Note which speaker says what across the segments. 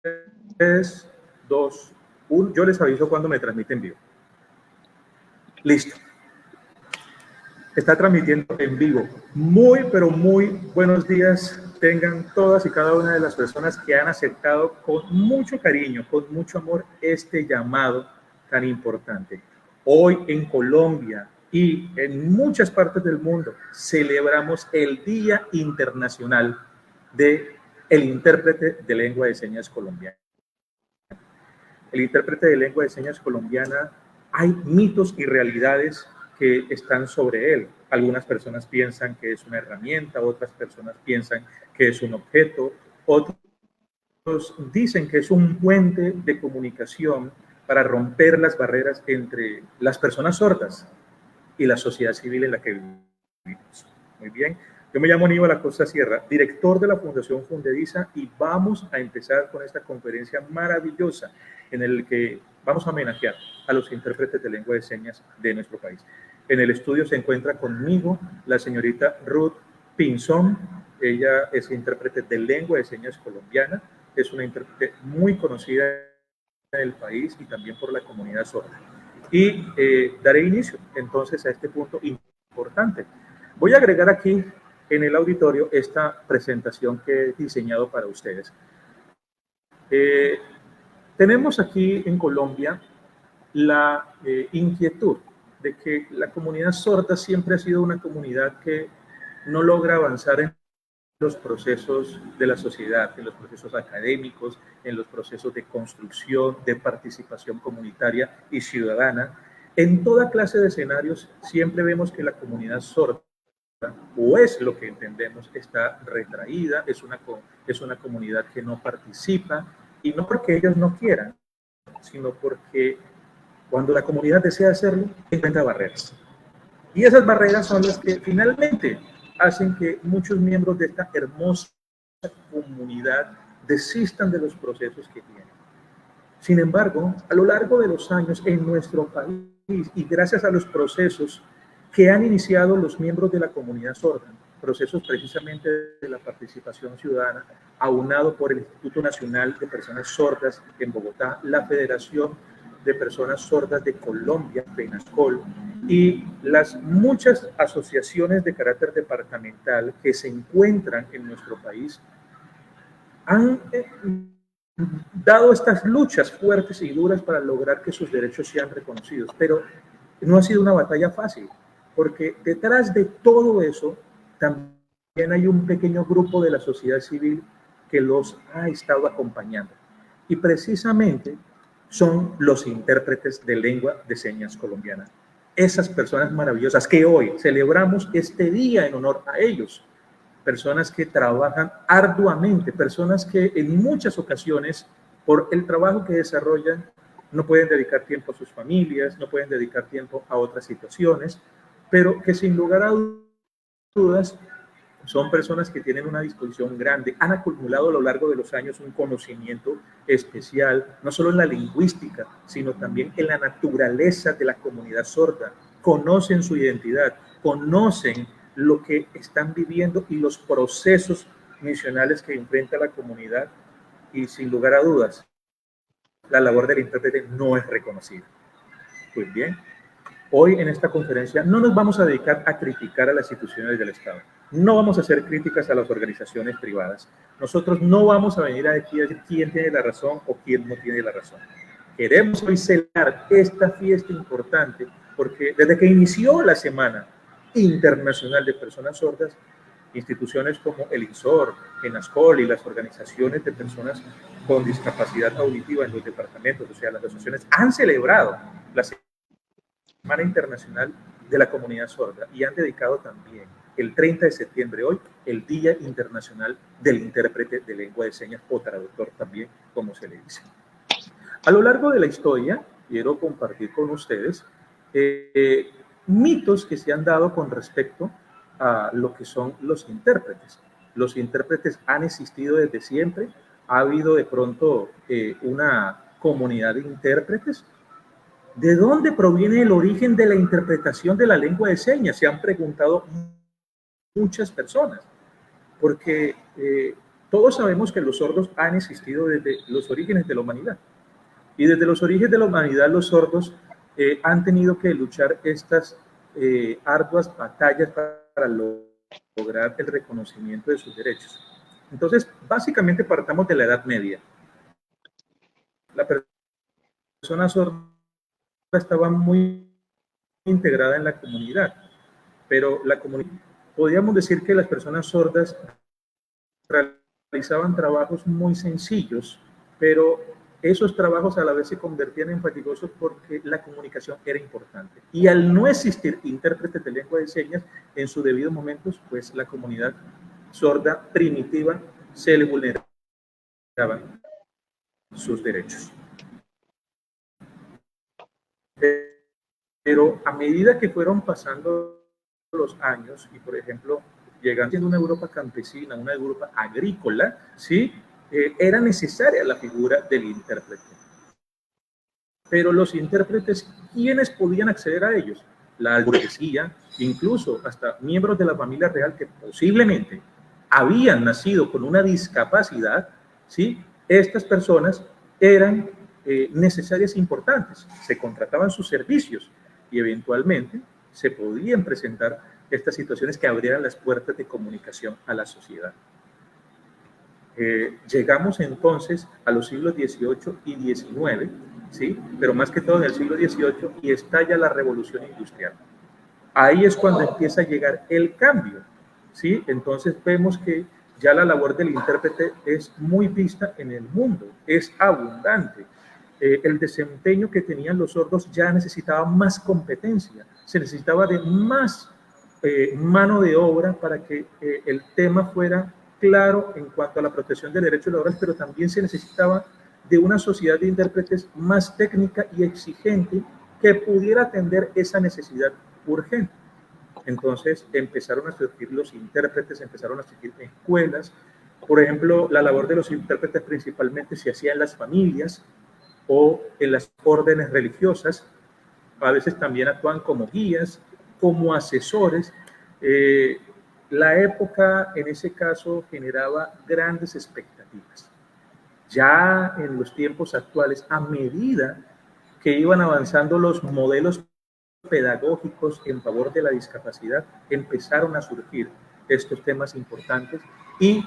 Speaker 1: 3, 2, 1. Yo les aviso cuando me transmiten en vivo. Listo. Está transmitiendo en vivo. Muy, pero muy buenos días tengan todas y cada una de las personas que han aceptado con mucho cariño, con mucho amor, este llamado tan importante. Hoy en Colombia y en muchas partes del mundo celebramos el Día Internacional del Intérprete de Lengua de Señas Colombiana. El intérprete de lengua de señas colombiana, hay mitos y realidades que están sobre él. Algunas personas piensan que es una herramienta, otras personas piensan que es un objeto, otros dicen que es un puente de comunicación para romper las barreras entre las personas sordas y la sociedad civil en la que vivimos. Muy bien. Yo me llamo Aníbal Acosta Sierra, director de la Fundación Fundediza, y vamos a empezar con esta conferencia maravillosa en el que vamos a homenajear a los intérpretes de lengua de señas de nuestro país. En el estudio se encuentra conmigo la señorita Ruth Pinzón. Ella es intérprete de lengua de señas colombiana, es una intérprete muy conocida en el país y también por la comunidad sorda. Y daré inicio entonces a este punto importante. Voy a agregar aquí en el auditorio esta presentación que he diseñado para ustedes. Tenemos aquí en Colombia la inquietud de que la comunidad sorda siempre ha sido una comunidad que no logra avanzar en los procesos de la sociedad, en los procesos académicos, en los procesos de construcción, de participación comunitaria y ciudadana. En toda clase de escenarios siempre vemos que la comunidad sorda, o es lo que entendemos, está retraída, es una comunidad que no participa, y no porque ellos no quieran, sino porque cuando la comunidad desea hacerlo, encuentra barreras. Y esas barreras son las que finalmente hacen que muchos miembros de esta hermosa comunidad desistan de los procesos que tienen. Sin embargo, a lo largo de los años en nuestro país, y gracias a los procesos que han iniciado los miembros de la comunidad sorda, procesos precisamente de la participación ciudadana, aunado por el Instituto Nacional de Personas Sordas en Bogotá, la Federación de Personas Sordas de Colombia, FENASCOL, y las muchas asociaciones de carácter departamental que se encuentran en nuestro país, han dado estas luchas fuertes y duras para lograr que sus derechos sean reconocidos. Pero no ha sido una batalla fácil, porque detrás de todo eso también hay un pequeño grupo de la sociedad civil que los ha estado acompañando. Y precisamente son los intérpretes de lengua de señas colombiana. Esas personas maravillosas que hoy celebramos este día en honor a ellos. Personas que trabajan arduamente, personas que en muchas ocasiones, por el trabajo que desarrollan, no pueden dedicar tiempo a sus familias, no pueden dedicar tiempo a otras situaciones, pero que sin lugar a dudas son personas que tienen una disposición grande, han acumulado a lo largo de los años un conocimiento especial, no solo en la lingüística, sino también en la naturaleza de la comunidad sorda. Conocen su identidad, conocen lo que están viviendo y los procesos misionales que enfrenta la comunidad, y sin lugar a dudas, la labor del intérprete no es reconocida. Pues bien, hoy en esta conferencia no nos vamos a dedicar a criticar a las instituciones del Estado, no vamos a hacer críticas a las organizaciones privadas, nosotros no vamos a venir a decir quién tiene la razón o quién no tiene la razón. Queremos hoy celebrar esta fiesta importante porque desde que inició la Semana Internacional de Personas Sordas, instituciones como el INSOR, FENASCOL y las organizaciones de personas con discapacidad auditiva en los departamentos, o sea, las asociaciones, han celebrado la Semana Internacional de la Comunidad Sorda y han dedicado también el 30 de septiembre, hoy, el Día Internacional del Intérprete de Lengua de Señas, o traductor también, como se le dice. A lo largo de la historia, quiero compartir con ustedes mitos que se han dado con respecto a lo que son los intérpretes. Los intérpretes han existido desde siempre, ha habido de pronto una comunidad de intérpretes. ¿De dónde proviene el origen de la interpretación de la lengua de señas? Se han preguntado muchas personas, porque Todos sabemos que los sordos han existido desde los orígenes de la humanidad. Y desde los orígenes de la humanidad los sordos han tenido que luchar estas arduas batallas para lograr el reconocimiento de sus derechos. Entonces, básicamente partamos de la Edad Media. La persona sorda estaba muy integrada en la comunidad, pero podríamos decir que las personas sordas realizaban trabajos muy sencillos, pero esos trabajos a la vez se convertían en fatigosos porque la comunicación era importante. Y al no existir intérpretes de lengua de señas en su debido momento, pues la comunidad sorda primitiva se le vulneraban sus derechos. Pero a medida que fueron pasando los años y, por ejemplo, llegando a una Europa campesina, una Europa agrícola, ¿sí? Era necesaria la figura del intérprete. Pero los intérpretes, ¿quiénes podían acceder a ellos? La burguesía, incluso hasta miembros de la familia real que posiblemente habían nacido con una discapacidad, ¿sí? Estas personas eran necesarias e importantes, se contrataban sus servicios y eventualmente se podían presentar estas situaciones que abrieran las puertas de comunicación a la sociedad. Llegamos entonces a los siglos XVIII y XIX, ¿sí? Pero más que todo en el siglo XVIII, y estalla la revolución industrial. Ahí es cuando empieza a llegar el cambio, ¿sí? Entonces vemos que ya la labor del intérprete es muy vista en el mundo, es abundante. El desempeño que tenían los sordos ya necesitaba más competencia, se necesitaba de más mano de obra para que el tema fuera claro en cuanto a la protección de derechos laborales, pero también se necesitaba de una sociedad de intérpretes más técnica y exigente que pudiera atender esa necesidad urgente. Entonces empezaron a surgir los intérpretes, empezaron a surgir escuelas. Por ejemplo, la labor de los intérpretes principalmente se hacía en las familias o en las órdenes religiosas. A veces también actúan como guías, como asesores. La época en ese caso generaba grandes expectativas. Ya en los tiempos actuales, a medida que iban avanzando los modelos pedagógicos en favor de la discapacidad, empezaron a surgir estos temas importantes y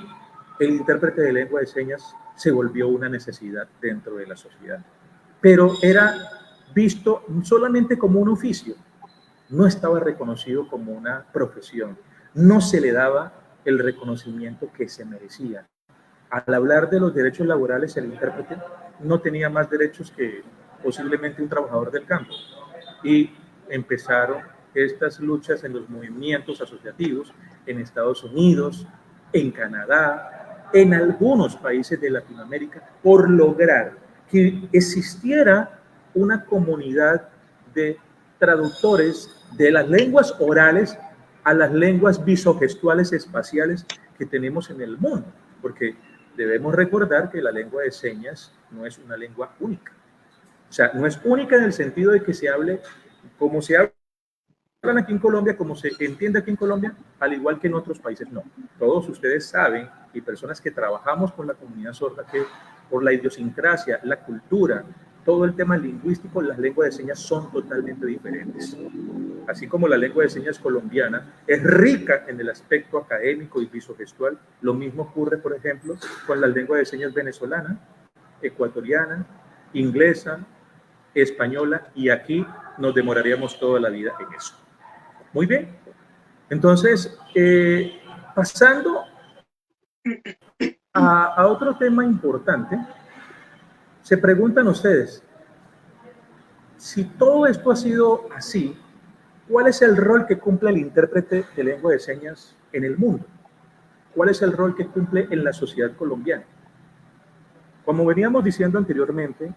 Speaker 1: el intérprete de lengua de señas se volvió una necesidad dentro de la sociedad. Pero era visto solamente como un oficio, no estaba reconocido como una profesión, no se le daba el reconocimiento que se merecía. Al hablar de los derechos laborales, el intérprete no tenía más derechos que posiblemente un trabajador del campo. Y empezaron estas luchas en los movimientos asociativos en Estados Unidos, en Canadá, en algunos países de Latinoamérica, por lograr que existiera una comunidad de traductores de las lenguas orales a las lenguas visogestuales espaciales que tenemos en el mundo, porque debemos recordar que la lengua de señas no es una lengua única. O sea, no es única en el sentido de que se hable como se hablan aquí en Colombia, como se entiende aquí en Colombia, al igual que en otros países, no. Todos ustedes saben, y personas que trabajamos con la comunidad sorda, que por la idiosincrasia, la cultura, todo el tema lingüístico, las lenguas de señas son totalmente diferentes. Así como la lengua de señas colombiana es rica en el aspecto académico y visogestual, lo mismo ocurre, por ejemplo, con la lengua de señas venezolana, ecuatoriana, inglesa, española, y aquí nos demoraríamos toda la vida en eso. Muy bien. Entonces, pasando a otro tema importante, se preguntan ustedes, si todo esto ha sido así, ¿cuál es el rol que cumple el intérprete de lengua de señas en el mundo? ¿Cuál es el rol que cumple en la sociedad colombiana? Como veníamos diciendo anteriormente,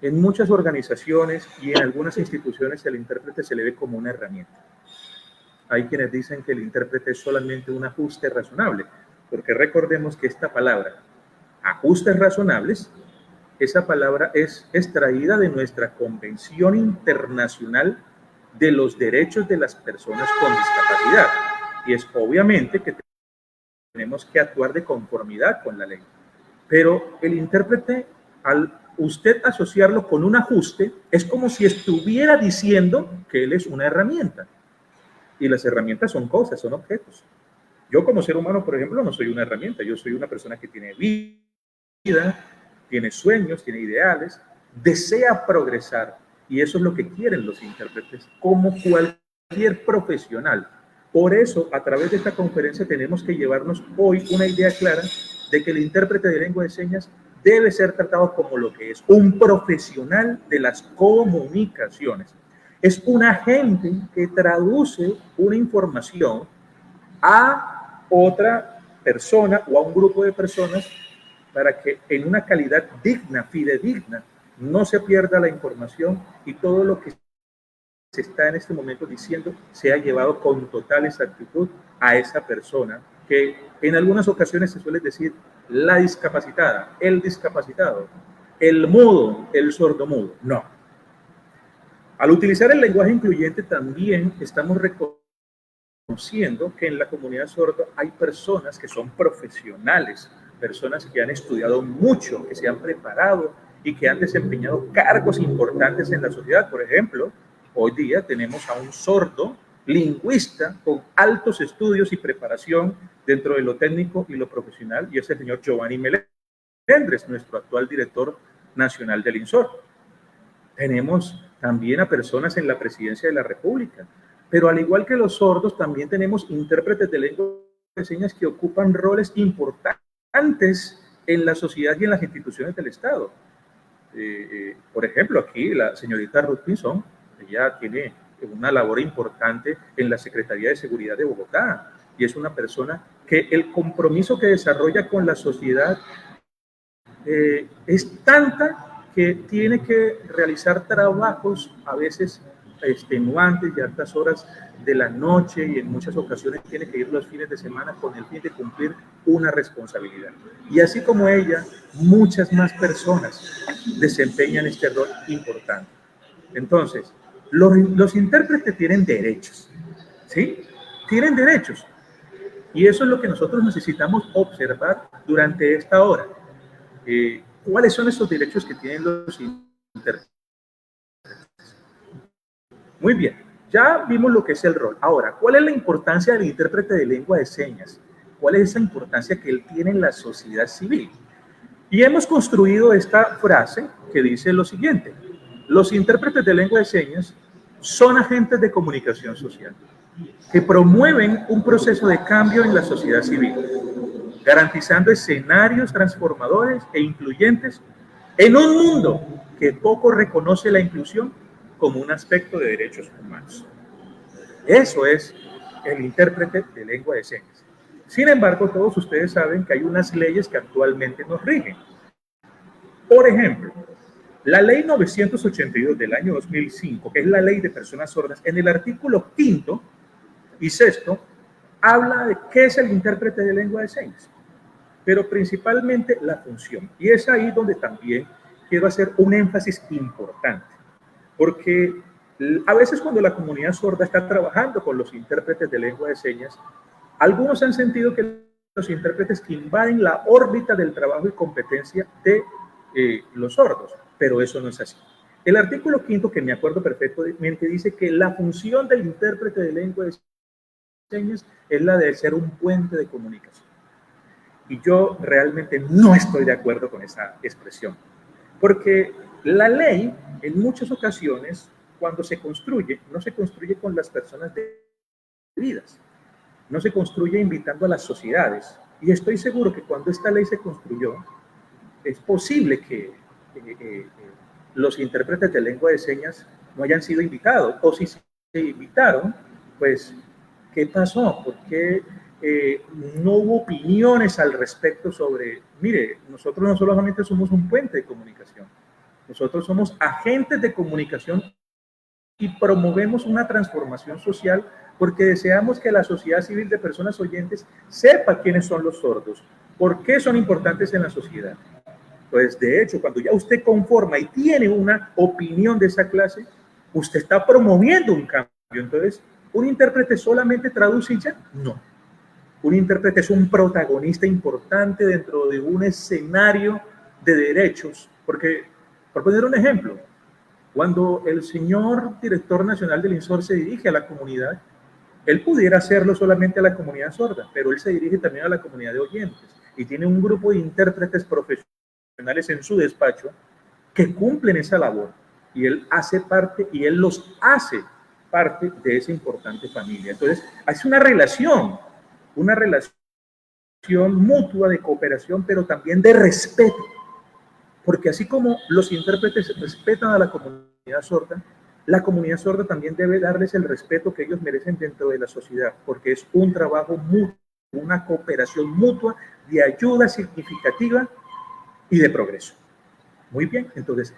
Speaker 1: en muchas organizaciones y en algunas instituciones el intérprete se le ve como una herramienta. Hay quienes dicen que el intérprete es solamente un ajuste razonable, porque recordemos que esta palabra, ajustes razonables, esa palabra es extraída de nuestra Convención Internacional de los Derechos de las Personas con Discapacidad. Y es obviamente que tenemos que actuar de conformidad con la ley. Pero el intérprete, al usted asociarlo con un ajuste, es como si estuviera diciendo que él es una herramienta. Y las herramientas son cosas, son objetos. Yo como ser humano, por ejemplo, no soy una herramienta. Yo soy una persona que tiene vida, tiene sueños, tiene ideales, desea progresar. Y eso es lo que quieren los intérpretes, como cualquier profesional. Por eso, a través de esta conferencia tenemos que llevarnos hoy una idea clara de que el intérprete de lengua de señas debe ser tratado como lo que es, un profesional de las comunicaciones. Es un agente que traduce una información a otra persona o a un grupo de personas para que en una calidad digna, fidedigna, no se pierda la información y todo lo que se está en este momento diciendo sea llevado con total exactitud a esa persona que en algunas ocasiones se suele decir la discapacitada, el discapacitado, el mudo, el sordomudo. No. Al utilizar el lenguaje incluyente también estamos reconociendo que en la comunidad sorda hay personas que son profesionales, personas que han estudiado mucho, que se han preparado y que han desempeñado cargos importantes en la sociedad. Por ejemplo, hoy día tenemos a un sordo lingüista con altos estudios y preparación dentro de lo técnico y lo profesional, y es el señor Giovanni Melendres, nuestro actual director nacional del INSOR. Tenemos también a personas en la presidencia de la República, pero al igual que los sordos, también tenemos intérpretes de lengua de señas que ocupan roles importantes en la sociedad y en las instituciones del Estado. Por ejemplo, aquí la señorita Ruth Pinzón, ella tiene una labor importante en la Secretaría de Seguridad de Bogotá y es una persona que el compromiso que desarrolla con la sociedad es tanta que tiene que realizar trabajos a veces extenuantes y a altas horas de la noche y en muchas ocasiones tiene que ir los fines de semana con el fin de cumplir una responsabilidad. Y así como ella, muchas más personas desempeñan este rol importante. Entonces, los intérpretes tienen derechos, ¿sí? Tienen derechos. Y eso es lo que nosotros necesitamos observar durante esta hora. ¿Cuáles son esos derechos que tienen los intérpretes? Muy bien, ya vimos lo que es el rol. Ahora, ¿cuál es la importancia del intérprete de lengua de señas? ¿Cuál es esa importancia que él tiene en la sociedad civil? Y hemos construido esta frase que dice lo siguiente: los intérpretes de lengua de señas son agentes de comunicación social que promueven un proceso de cambio en la sociedad civil, garantizando escenarios transformadores e incluyentes en un mundo que poco reconoce la inclusión como un aspecto de derechos humanos. Eso es el intérprete de lengua de señas. Sin embargo, todos ustedes saben que hay unas leyes que actualmente nos rigen. Por ejemplo, la ley 982 del año 2005, que es la ley de personas sordas, en el artículo 5º y 6º, habla de qué es el intérprete de lengua de señas, pero principalmente la función. Y es ahí donde también quiero hacer un énfasis importante, porque a veces cuando la comunidad sorda está trabajando con los intérpretes de lengua de señas, algunos han sentido que los intérpretes invaden la órbita del trabajo y competencia de los sordos, pero eso no es así. El artículo 5º, que me acuerdo perfectamente, dice que la función del intérprete de lengua de señas es la de ser un puente de comunicación. Y yo realmente no estoy de acuerdo con esa expresión, porque la ley en muchas ocasiones, cuando se construye, no se construye con las personas debidas, no se construye invitando a las sociedades. Y estoy seguro que cuando esta ley se construyó, es posible que los intérpretes de lengua de señas no hayan sido invitados, o si se invitaron, pues, ¿qué pasó? ¿Por qué no hubo opiniones al respecto sobre, mire, nosotros no solamente somos un puente de comunicación, nosotros somos agentes de comunicación y promovemos una transformación social porque deseamos que la sociedad civil de personas oyentes sepa quiénes son los sordos, por qué son importantes en la sociedad? Pues de hecho, cuando ya usted conforma y tiene una opinión de esa clase, usted está promoviendo un cambio. Entonces, ¿un intérprete solamente traduce y ya? No. Un intérprete es un protagonista importante dentro de un escenario de derechos, porque, por poner un ejemplo, cuando el señor director nacional del INSOR se dirige a la comunidad, él pudiera hacerlo solamente a la comunidad sorda, pero él se dirige también a la comunidad de oyentes y tiene un grupo de intérpretes profesionales en su despacho que cumplen esa labor y él hace parte y él los hace parte de esa importante familia. Entonces, es una relación mutua de cooperación, pero también de respeto, porque así como los intérpretes respetan a la comunidad sorda también debe darles el respeto que ellos merecen dentro de la sociedad, porque es un trabajo mutuo, una cooperación mutua de ayuda significativa y de progreso. Muy bien, entonces,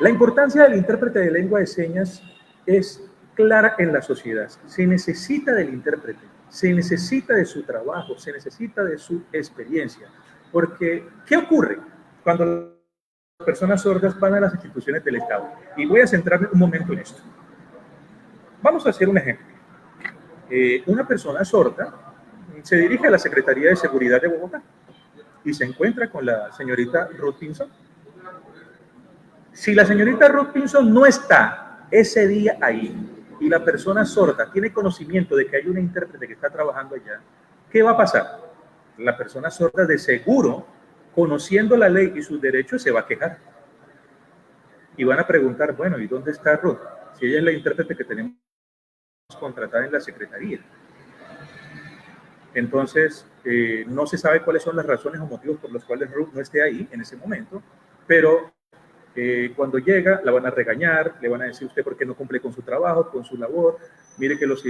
Speaker 1: la importancia del intérprete de lengua de señas es clara en la sociedad. Se necesita del intérprete, se necesita de su trabajo, se necesita de su experiencia, porque ¿qué ocurre cuando las personas sordas van a las instituciones del Estado? Y voy a centrarme un momento en esto. Vamos a hacer un ejemplo. Una persona sorda se dirige a la Secretaría de Seguridad de Bogotá y se encuentra con la señorita Ruth Pinzón. Si la señorita Ruth Pinzón no está ese día ahí y la persona sorda tiene conocimiento de que hay una intérprete que está trabajando allá, ¿qué va a pasar? La persona sorda de seguro, conociendo la ley y sus derechos, se va a quejar. Y van a preguntar, bueno, ¿y dónde está Ruth? Si ella es la intérprete que tenemos contratada en la Secretaría. Entonces, no se sabe cuáles son las razones o motivos por los cuales Ruth no esté ahí en ese momento, pero cuando llega la van a regañar, le van a decir usted por qué no cumple con su trabajo, con su labor, mire que los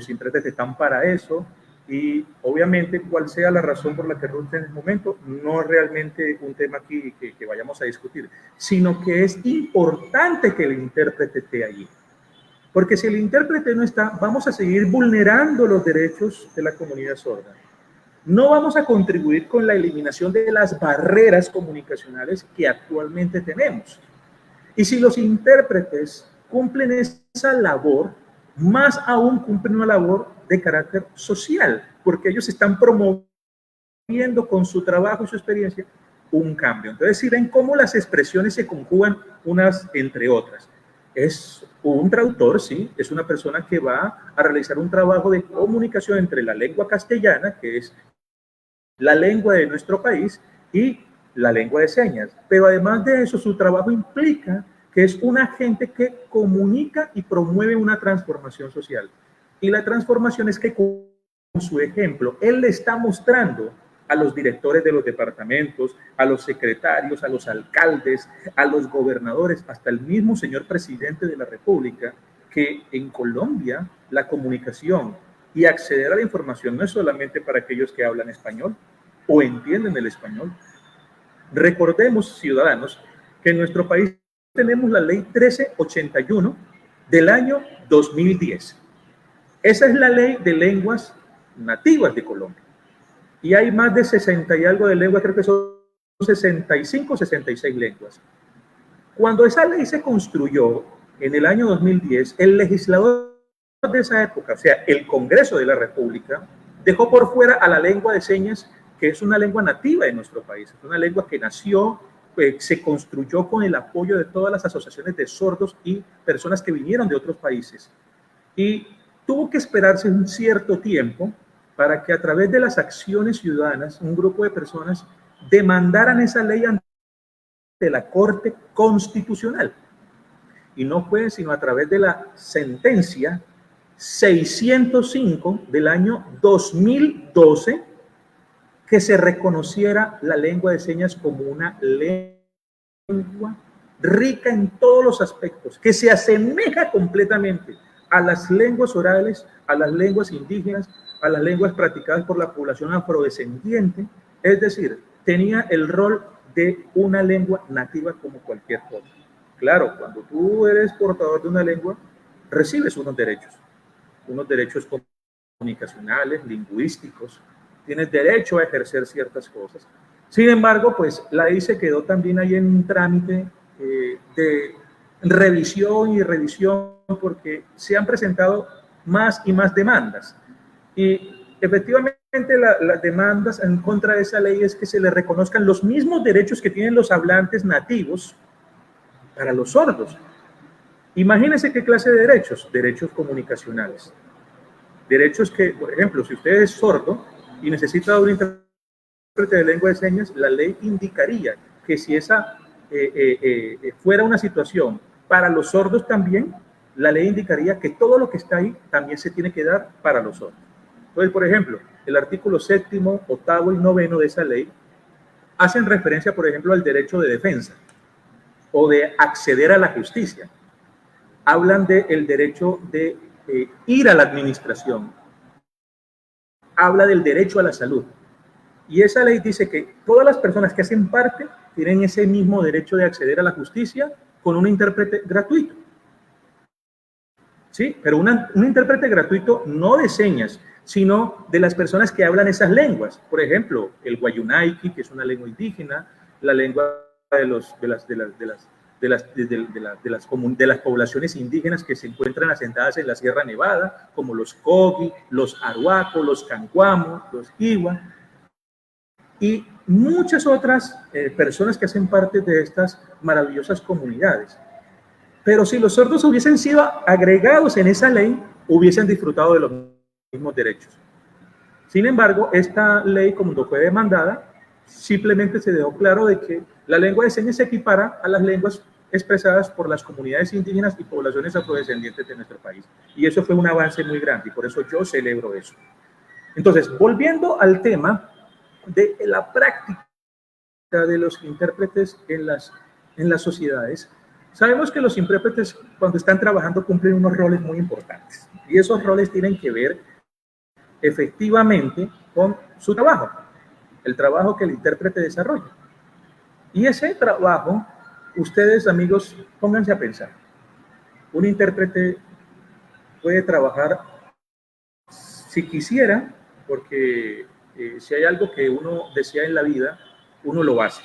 Speaker 1: intérpretes están para eso, y obviamente cuál sea la razón por la que Ruth en el momento, no es realmente un tema aquí que vayamos a discutir, sino que es importante que el intérprete esté allí. Porque si el intérprete no está, vamos a seguir vulnerando los derechos de la comunidad sorda. No vamos a contribuir con la eliminación de las barreras comunicacionales que actualmente tenemos. Y si los intérpretes cumplen esa labor, más aún cumplen una labor de carácter social, porque ellos están promoviendo con su trabajo y su experiencia un cambio. Entonces, si ven cómo las expresiones se conjugan unas entre otras. Es un traductor, sí, es una persona que va a realizar un trabajo de comunicación entre la lengua castellana, que es la lengua de nuestro país, y la lengua de señas. Pero además de eso, su trabajo implica que es un agente que comunica y promueve una transformación social. Y la transformación es que con su ejemplo, él le está mostrando a los directores de los departamentos, a los secretarios, a los alcaldes, a los gobernadores, hasta el mismo señor presidente de la República, que en Colombia la comunicación y acceder a la información no es solamente para aquellos que hablan español o entienden el español. Recordemos, ciudadanos, que en nuestro país tenemos la ley 1381 del año 2010. Esa es la ley de lenguas nativas de Colombia. Y hay más de 60 y algo de lenguas, creo que son 65, 66 lenguas. Cuando esa ley se construyó en el año 2010, el legislador de esa época, o sea, el Congreso de la República, dejó por fuera a la lengua de señas, que es una lengua nativa de nuestro país, es una lengua que nació, se construyó con el apoyo de todas las asociaciones de sordos y personas que vinieron de otros países. Y tuvo que esperarse un cierto tiempo para que a través de las acciones ciudadanas, un grupo de personas demandaran esa ley ante la Corte Constitucional. Y no fue sino a través de la sentencia 605 del año 2012 que se reconociera la lengua de señas como una lengua rica en todos los aspectos, que se asemeja completamente a las lenguas orales, a las lenguas indígenas, a las lenguas practicadas por la población afrodescendiente, es decir, tenía el rol de una lengua nativa como cualquier otra. Claro, cuando tú eres portador de una lengua, recibes unos derechos comunicacionales, lingüísticos, tienes derecho a ejercer ciertas cosas. Sin embargo, pues la ley se quedó también ahí en un trámite de revisión y revisión porque se han presentado más y más demandas. Y efectivamente las demandas en contra de esa ley es que se le reconozcan los mismos derechos que tienen los hablantes nativos para los sordos. Imagínense qué clase de derechos. Derechos comunicacionales. Derechos que, por ejemplo, si usted es sordo y necesita un intérprete de lengua de señas, la ley indicaría que si esa fuera una situación para los sordos también, la ley indicaría que todo lo que está ahí también se tiene que dar para los sordos. Entonces, por ejemplo, el artículo 7º, 8º y 9º de esa ley hacen referencia, por ejemplo, al derecho de defensa o de acceder a la justicia. Hablan del derecho de ir a la administración. Habla del derecho a la salud. Y esa ley dice que todas las personas que hacen parte tienen ese mismo derecho de acceder a la justicia con un intérprete gratuito. ¿Sí? Pero un intérprete gratuito no de señas, sino de las personas que hablan esas lenguas. Por ejemplo, el Guayunaiki, que es una lengua indígena, la lengua de las poblaciones indígenas que se encuentran asentadas en la Sierra Nevada, como los Kogi, los Arhuaco, los Cancuamo, los Iwa, y muchas otras personas que hacen parte de estas maravillosas comunidades. Pero si los sordos hubiesen sido agregados en esa ley, hubiesen disfrutado de los mismos derechos. Sin embargo, esta ley, como fue demandada, simplemente se dejó claro de que la lengua de señas se equipara a las lenguas expresadas por las comunidades indígenas y poblaciones afrodescendientes de nuestro país. Y eso fue un avance muy grande y por eso yo celebro eso. Entonces, volviendo al tema de la práctica de los intérpretes en las sociedades, sabemos que los intérpretes cuando están trabajando cumplen unos roles muy importantes y esos roles tienen que ver efectivamente con su trabajo, el trabajo que el intérprete desarrolla. Y ese trabajo, ustedes amigos, pónganse a pensar, un intérprete puede trabajar si quisiera, porque si hay algo que uno desea en la vida, uno lo hace.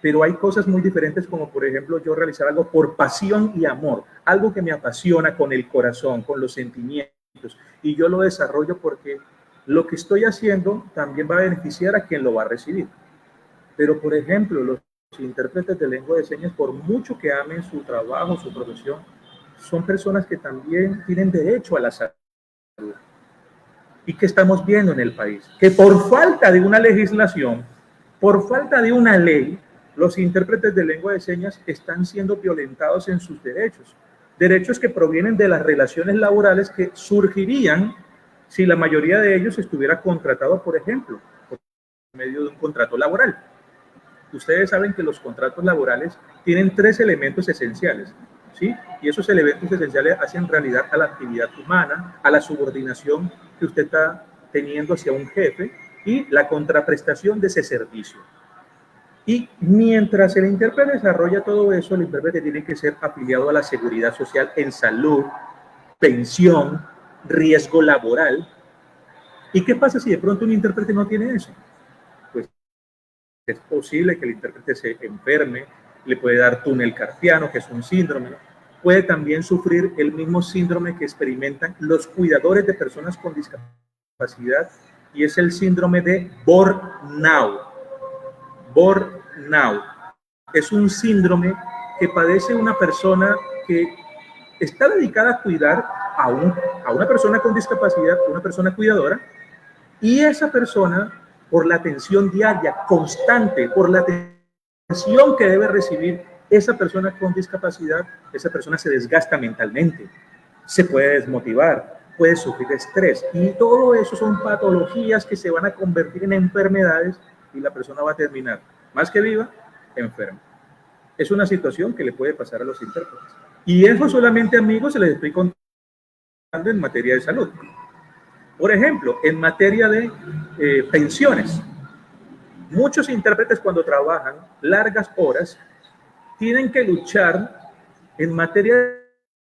Speaker 1: Pero hay cosas muy diferentes como, por ejemplo, yo realizar algo por pasión y amor, algo que me apasiona con el corazón, con los sentimientos, y yo lo desarrollo porque lo que estoy haciendo también va a beneficiar a quien lo va a recibir. Pero, por ejemplo, los intérpretes de lengua de señas, por mucho que amen su trabajo, su profesión, son personas que también tienen derecho a la salud. ¿Y qué estamos viendo en el país? Que por falta de una legislación, por falta de una ley, los intérpretes de lengua de señas están siendo violentados en sus derechos. Derechos que provienen de las relaciones laborales que surgirían si la mayoría de ellos estuviera contratado, por ejemplo, por medio de un contrato laboral. Ustedes saben que los contratos laborales tienen 3 elementos esenciales, ¿sí? Y esos elementos esenciales hacen realidad a la actividad humana, a la subordinación que usted está teniendo hacia un jefe y la contraprestación de ese servicio. Y mientras el intérprete desarrolla todo eso, el intérprete tiene que ser afiliado a la seguridad social en salud, pensión, riesgo laboral. ¿Y qué pasa si de pronto un intérprete no tiene eso? Pues es posible que el intérprete se enferme, le puede dar túnel carpiano, que es un síndrome, puede también sufrir el mismo síndrome que experimentan los cuidadores de personas con discapacidad y es el síndrome de burnout. Burnout es un síndrome que padece una persona que está dedicada a cuidar a una persona con discapacidad, una persona cuidadora, y esa persona, por la atención diaria, constante, por la atención que debe recibir esa persona con discapacidad, esa persona se desgasta mentalmente, se puede desmotivar, puede sufrir estrés, y todo eso son patologías que se van a convertir en enfermedades y la persona va a terminar, más que viva, enferma. Es una situación que le puede pasar a los intérpretes. Y eso solamente, amigos, se les estoy contando en materia de salud. Por ejemplo, en materia de pensiones, muchos intérpretes cuando trabajan largas horas tienen que luchar en materia de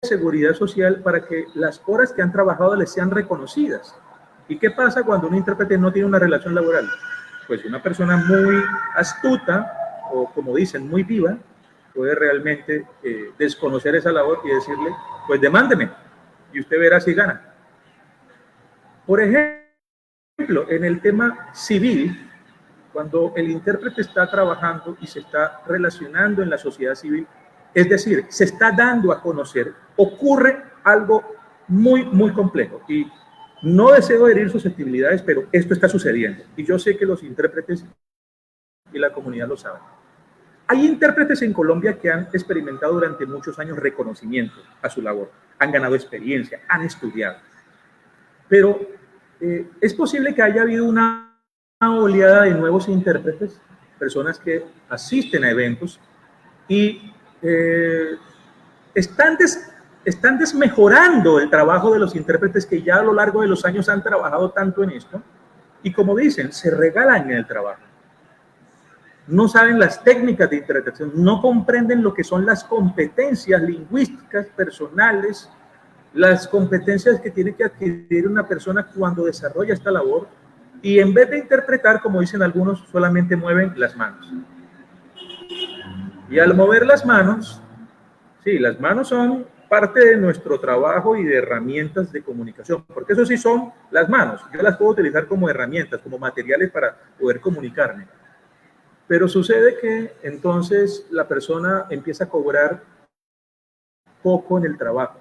Speaker 1: seguridad social para que las horas que han trabajado les sean reconocidas. ¿Y qué pasa cuando un intérprete no tiene una relación laboral? Pues una persona muy astuta o, como dicen, muy viva, puede realmente desconocer esa labor y decirle, pues demándeme y usted verá si gana. Por ejemplo, ejemplo, en el tema civil, cuando el intérprete está trabajando y se está relacionando en la sociedad civil, es decir, se está dando a conocer, ocurre algo muy complejo. Y no deseo herir susceptibilidades, pero esto está sucediendo. Y yo sé que los intérpretes y la comunidad lo saben. Hay intérpretes en Colombia que han experimentado durante muchos años reconocimiento a su labor, han ganado experiencia, han estudiado. Pero es posible que haya habido una oleada de nuevos intérpretes, personas que asisten a eventos y están desmejorando el trabajo de los intérpretes que ya a lo largo de los años han trabajado tanto en esto y, como dicen, se regalan en el trabajo. No saben las técnicas de interpretación, no comprenden lo que son las competencias lingüísticas personales, las competencias que tiene que adquirir una persona cuando desarrolla esta labor, y en vez de interpretar, como dicen algunos, solamente mueven las manos. Y al mover las manos, sí, las manos son parte de nuestro trabajo y de herramientas de comunicación, porque eso sí son las manos. Yo las puedo utilizar como herramientas, como materiales para poder comunicarme. Pero sucede que entonces la persona empieza a cobrar poco en el trabajo.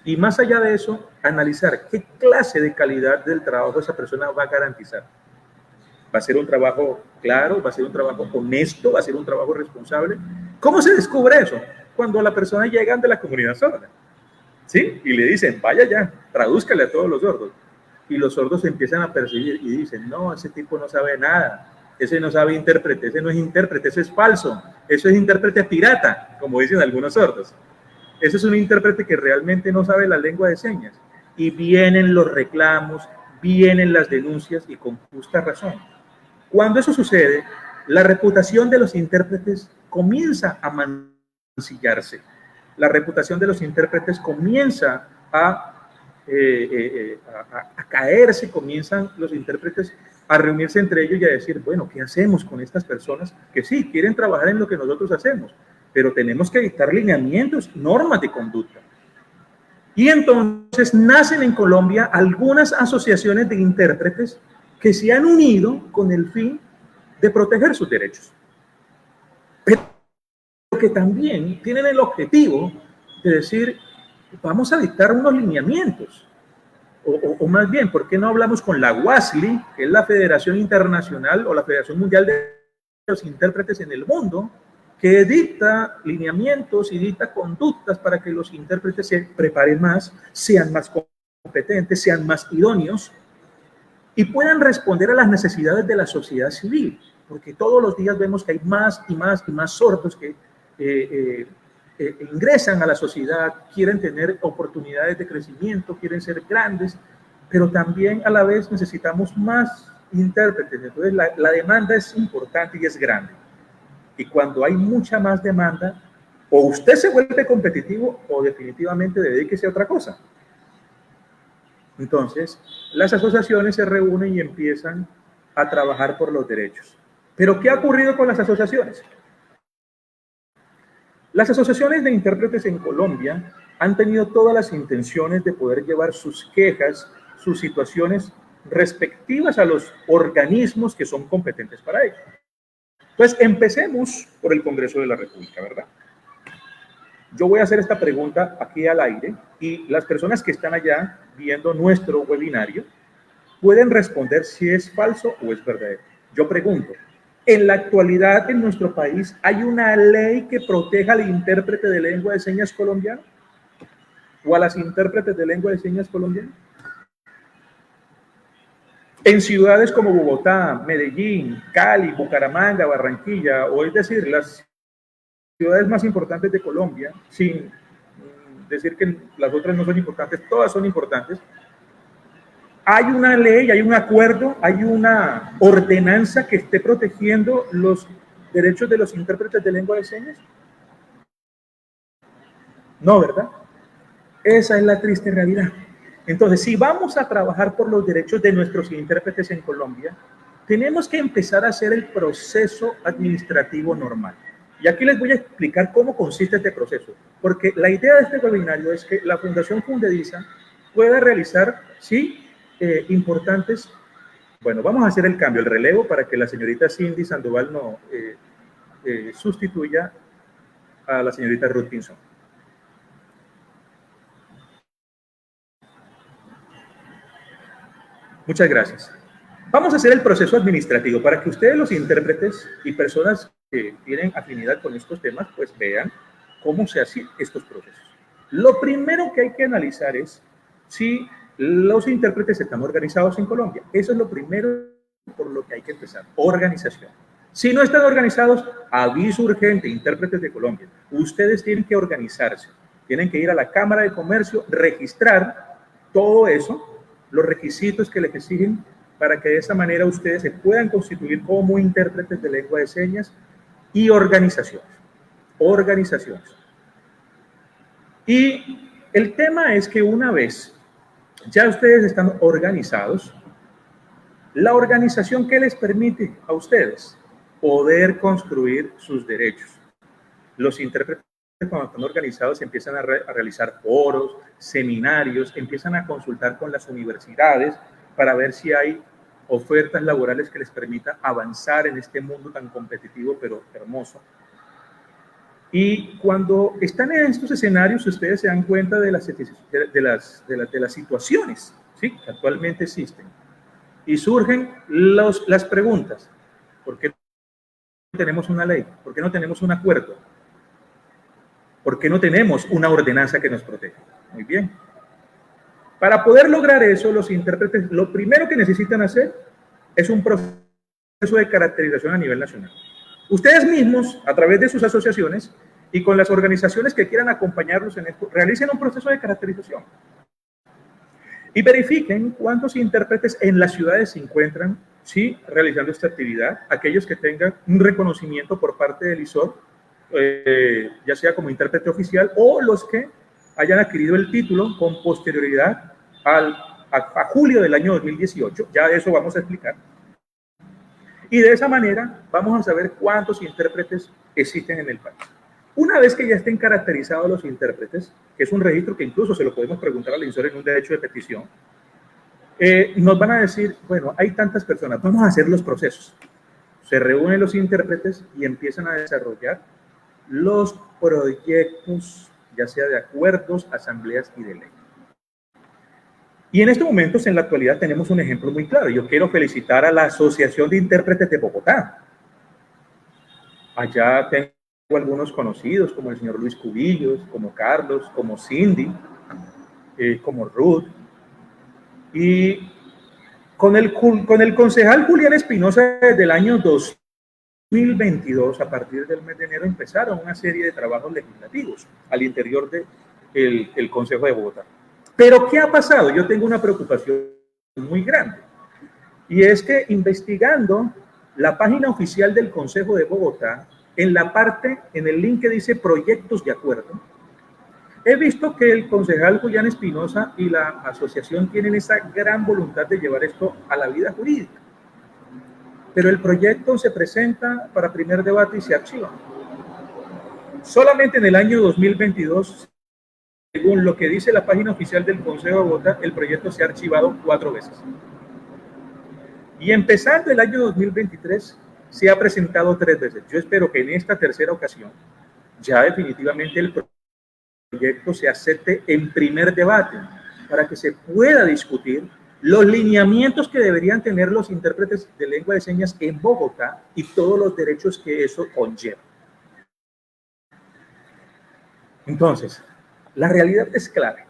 Speaker 1: Y más allá de eso, analizar qué clase de calidad del trabajo esa persona va a garantizar. ¿Va a ser un trabajo claro? ¿Va a ser un trabajo honesto? ¿Va a ser un trabajo responsable? ¿Cómo se descubre eso? Cuando la persona llega de la comunidad sorda, ¿sí? Y le dicen, vaya ya, tradúzcale a todos los sordos. Y los sordos se empiezan a percibir y dicen, no, ese tipo no sabe nada. Ese no sabe intérprete, ese no es intérprete, ese es falso. Eso es intérprete pirata, como dicen algunos sordos. Ese es un intérprete que realmente no sabe la lengua de señas. Y vienen los reclamos, vienen las denuncias y con justa razón. Cuando eso sucede, la reputación de los intérpretes comienza a mancillarse. La reputación de los intérpretes comienza a caerse, comienzan los intérpretes a reunirse entre ellos y a decir, bueno, ¿qué hacemos con estas personas que sí quieren trabajar en lo que nosotros hacemos? Pero tenemos que dictar lineamientos, normas de conducta. Y entonces nacen en Colombia algunas asociaciones de intérpretes que se han unido con el fin de proteger sus derechos, pero que también tienen el objetivo de decir, vamos a dictar unos lineamientos. O más bien, ¿por qué no hablamos con la WASLI, que es la Federación Internacional o la Federación Mundial de los Intérpretes en el mundo, que dicta lineamientos y dicta conductas para que los intérpretes se preparen más, sean más competentes, sean más idóneos y puedan responder a las necesidades de la sociedad civil? Porque todos los días vemos que hay más y más y más sordos que ingresan a la sociedad, quieren tener oportunidades de crecimiento, quieren ser grandes, pero también a la vez necesitamos más intérpretes. Entonces la demanda es importante y es grande. Y cuando hay mucha más demanda, o usted se vuelve competitivo o definitivamente dedíquese a otra cosa. Entonces, las asociaciones se reúnen y empiezan a trabajar por los derechos. ¿Pero qué ha ocurrido con las asociaciones? Las asociaciones de intérpretes en Colombia han tenido todas las intenciones de poder llevar sus quejas, sus situaciones respectivas a los organismos que son competentes para ello. Pues empecemos por el Congreso de la República, ¿verdad? Yo voy a hacer esta pregunta aquí al aire y las personas que están allá viendo nuestro webinario pueden responder si es falso o es verdadero. Yo pregunto, ¿en la actualidad en nuestro país hay una ley que proteja al intérprete de lengua de señas colombiano? ¿O a las intérpretes de lengua de señas colombiana? En ciudades como Bogotá, Medellín, Cali, Bucaramanga, Barranquilla, o es decir, las ciudades más importantes de Colombia, sin decir que las otras no son importantes, todas son importantes, hay una ley, hay un acuerdo, hay una ordenanza que esté protegiendo los derechos de los intérpretes de lengua de señas. No, ¿verdad? Esa es la triste realidad. Entonces, si vamos a trabajar por los derechos de nuestros intérpretes en Colombia, tenemos que empezar a hacer el proceso administrativo normal. Y aquí les voy a explicar cómo consiste este proceso, porque la idea de este webinario es que la Fundación Fundediza pueda realizar, ¿sí?, importantes. Bueno, vamos a hacer el cambio, el relevo, para que la señorita Cindy Sandoval no sustituya a la señorita Ruth Pinzón. Muchas gracias. Vamos a hacer el proceso administrativo para que ustedes, los intérpretes y personas que tienen afinidad con estos temas, pues vean cómo se hacen estos procesos. Lo primero que hay que analizar es si los intérpretes están organizados en Colombia. Eso es lo primero por lo que hay que empezar. Organización. Si no están organizados, aviso urgente, intérpretes de Colombia. Ustedes tienen que organizarse. Tienen que ir a la Cámara de Comercio, registrar todo eso, los requisitos que les exigen, para que de esa manera ustedes se puedan constituir como intérpretes de lengua de señas y organizaciones. Organizaciones. Y el tema es que una vez ya ustedes están organizados, la organización que les permite a ustedes poder construir sus derechos. Los intérpretes, cuando están organizados, empiezan a realizar foros, seminarios, empiezan a consultar con las universidades para ver si hay ofertas laborales que les permitan avanzar en este mundo tan competitivo pero hermoso. Y cuando están en estos escenarios, ustedes se dan cuenta de las situaciones, ¿sí?, que actualmente existen. Y surgen las preguntas. ¿Por qué no tenemos una ley? ¿Por qué no tenemos un acuerdo? ¿Por qué no tenemos una ordenanza que nos proteja? Muy bien. Para poder lograr eso, los intérpretes, lo primero que necesitan hacer es un proceso de caracterización a nivel nacional. Ustedes mismos, a través de sus asociaciones y con las organizaciones que quieran acompañarlos en esto, realicen un proceso de caracterización y verifiquen cuántos intérpretes en las ciudades se encuentran, sí, realizando esta actividad. Aquellos que tengan un reconocimiento por parte del ISOR, ya sea como intérprete oficial, o los que hayan adquirido el título con posterioridad a julio del año 2018. Ya de eso vamos a explicar. Y de esa manera vamos a saber cuántos intérpretes existen en el país. Una vez que ya estén caracterizados los intérpretes, que es un registro que incluso se lo podemos preguntar al INSOR en un derecho de petición, nos van a decir, bueno, hay tantas personas, vamos a hacer los procesos. Se reúnen los intérpretes y empiezan a desarrollar los proyectos, ya sea de acuerdos, asambleas y de ley. Y en estos momentos, en la actualidad, tenemos un ejemplo muy claro. Yo quiero felicitar a la Asociación de Intérpretes de Bogotá. Allá tengo algunos conocidos, como el señor Luis Cubillos, como Carlos, como Cindy, como Ruth. Y con el concejal Julián Espinosa, desde el año 2022, a partir del mes de enero, empezaron una serie de trabajos legislativos al interior del Consejo de Bogotá. Pero ¿qué ha pasado? Yo tengo una preocupación muy grande. Y es que investigando la página oficial del Consejo de Bogotá, en el link que dice proyectos de acuerdo, he visto que el concejal Julián Espinosa y la asociación tienen esa gran voluntad de llevar esto a la vida jurídica. Pero el proyecto se presenta para primer debate y se archiva. Solamente en el año 2022, según lo que dice la página oficial del Consejo de Bogotá, el proyecto se ha archivado 4 veces. Y empezando el año 2023, se ha presentado 3 veces. Yo espero que en esta tercera ocasión, ya definitivamente el proyecto se acepte en primer debate, para que se pueda discutir los lineamientos que deberían tener los intérpretes de lengua de señas en Bogotá y todos los derechos que eso conlleva. Entonces, la realidad es clara.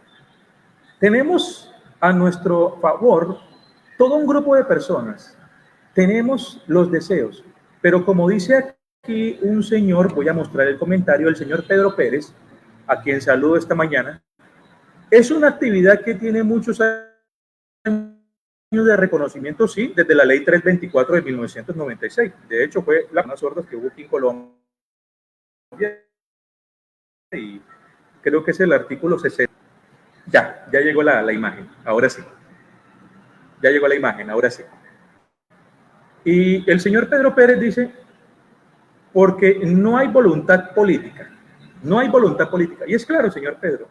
Speaker 1: Tenemos a nuestro favor todo un grupo de personas. Tenemos los deseos, pero como dice aquí un señor, voy a mostrar el comentario, el señor Pedro Pérez, a quien saludo esta mañana, es una actividad que tiene muchos años de reconocimiento, sí, desde la ley 324 de 1996. De hecho, fue la más sorda que hubo aquí en Colombia. Y creo que es el artículo 60. Ya llegó la imagen, ahora sí. Ya llegó la imagen, ahora sí. Y el señor Pedro Pérez dice, porque no hay voluntad política. No hay voluntad política. Y es claro, señor Pedro,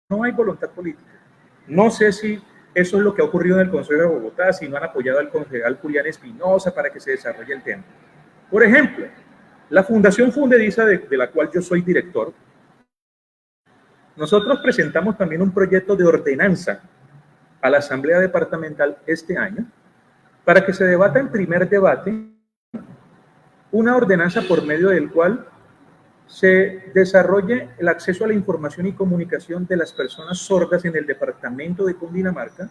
Speaker 1: no hay voluntad política. No sé si Eso es lo que ha ocurrido en el Consejo de Bogotá, si no han apoyado al concejal Julián Espinosa para que se desarrolle el tema. Por ejemplo, la Fundación Fundediza, de la cual yo soy director, nosotros presentamos también un proyecto de ordenanza a la Asamblea Departamental este año para que se debata en primer debate una ordenanza por medio del cual se desarrolle el acceso a la información y comunicación de las personas sordas en el departamento de Cundinamarca,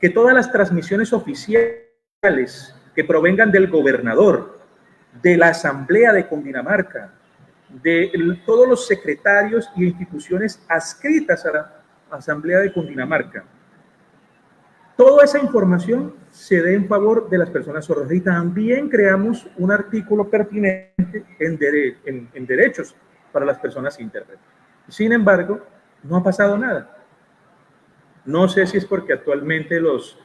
Speaker 1: que todas las transmisiones oficiales que provengan del gobernador, de la Asamblea de Cundinamarca, de todos los secretarios y instituciones adscritas a la Asamblea de Cundinamarca, toda esa información se dé en favor de las personas sordas. Y también creamos un artículo pertinente en derechos para las personas intérpretes. Sin embargo, no ha pasado nada. No sé si es porque actualmente los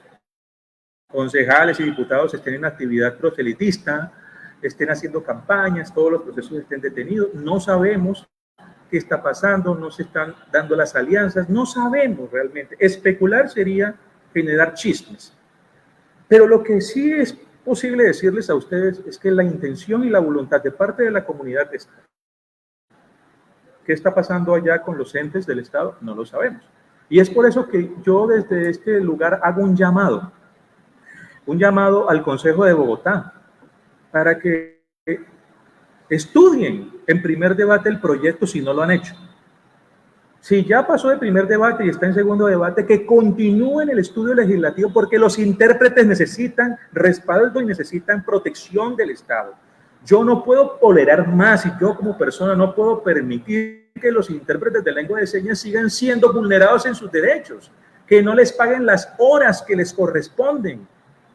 Speaker 1: concejales y diputados estén en actividad proselitista, estén haciendo campañas, todos los procesos estén detenidos. No sabemos qué está pasando, no se están dando las alianzas, no sabemos realmente. Especular sería generar chismes. Pero lo que sí es posible decirles a ustedes es que la intención y la voluntad de parte de la comunidad está. ¿Qué está pasando allá con los entes del Estado? No lo sabemos. Y es por eso que yo desde este lugar hago un llamado al Consejo de Bogotá para que estudien en primer debate el proyecto si no lo han hecho. Si ya pasó de primer debate y está en segundo debate, que continúen el estudio legislativo porque los intérpretes necesitan respaldo y necesitan protección del Estado. Yo no puedo tolerar más y yo como persona no puedo permitir que los intérpretes de lengua de señas sigan siendo vulnerados en sus derechos, que no les paguen las horas que les corresponden,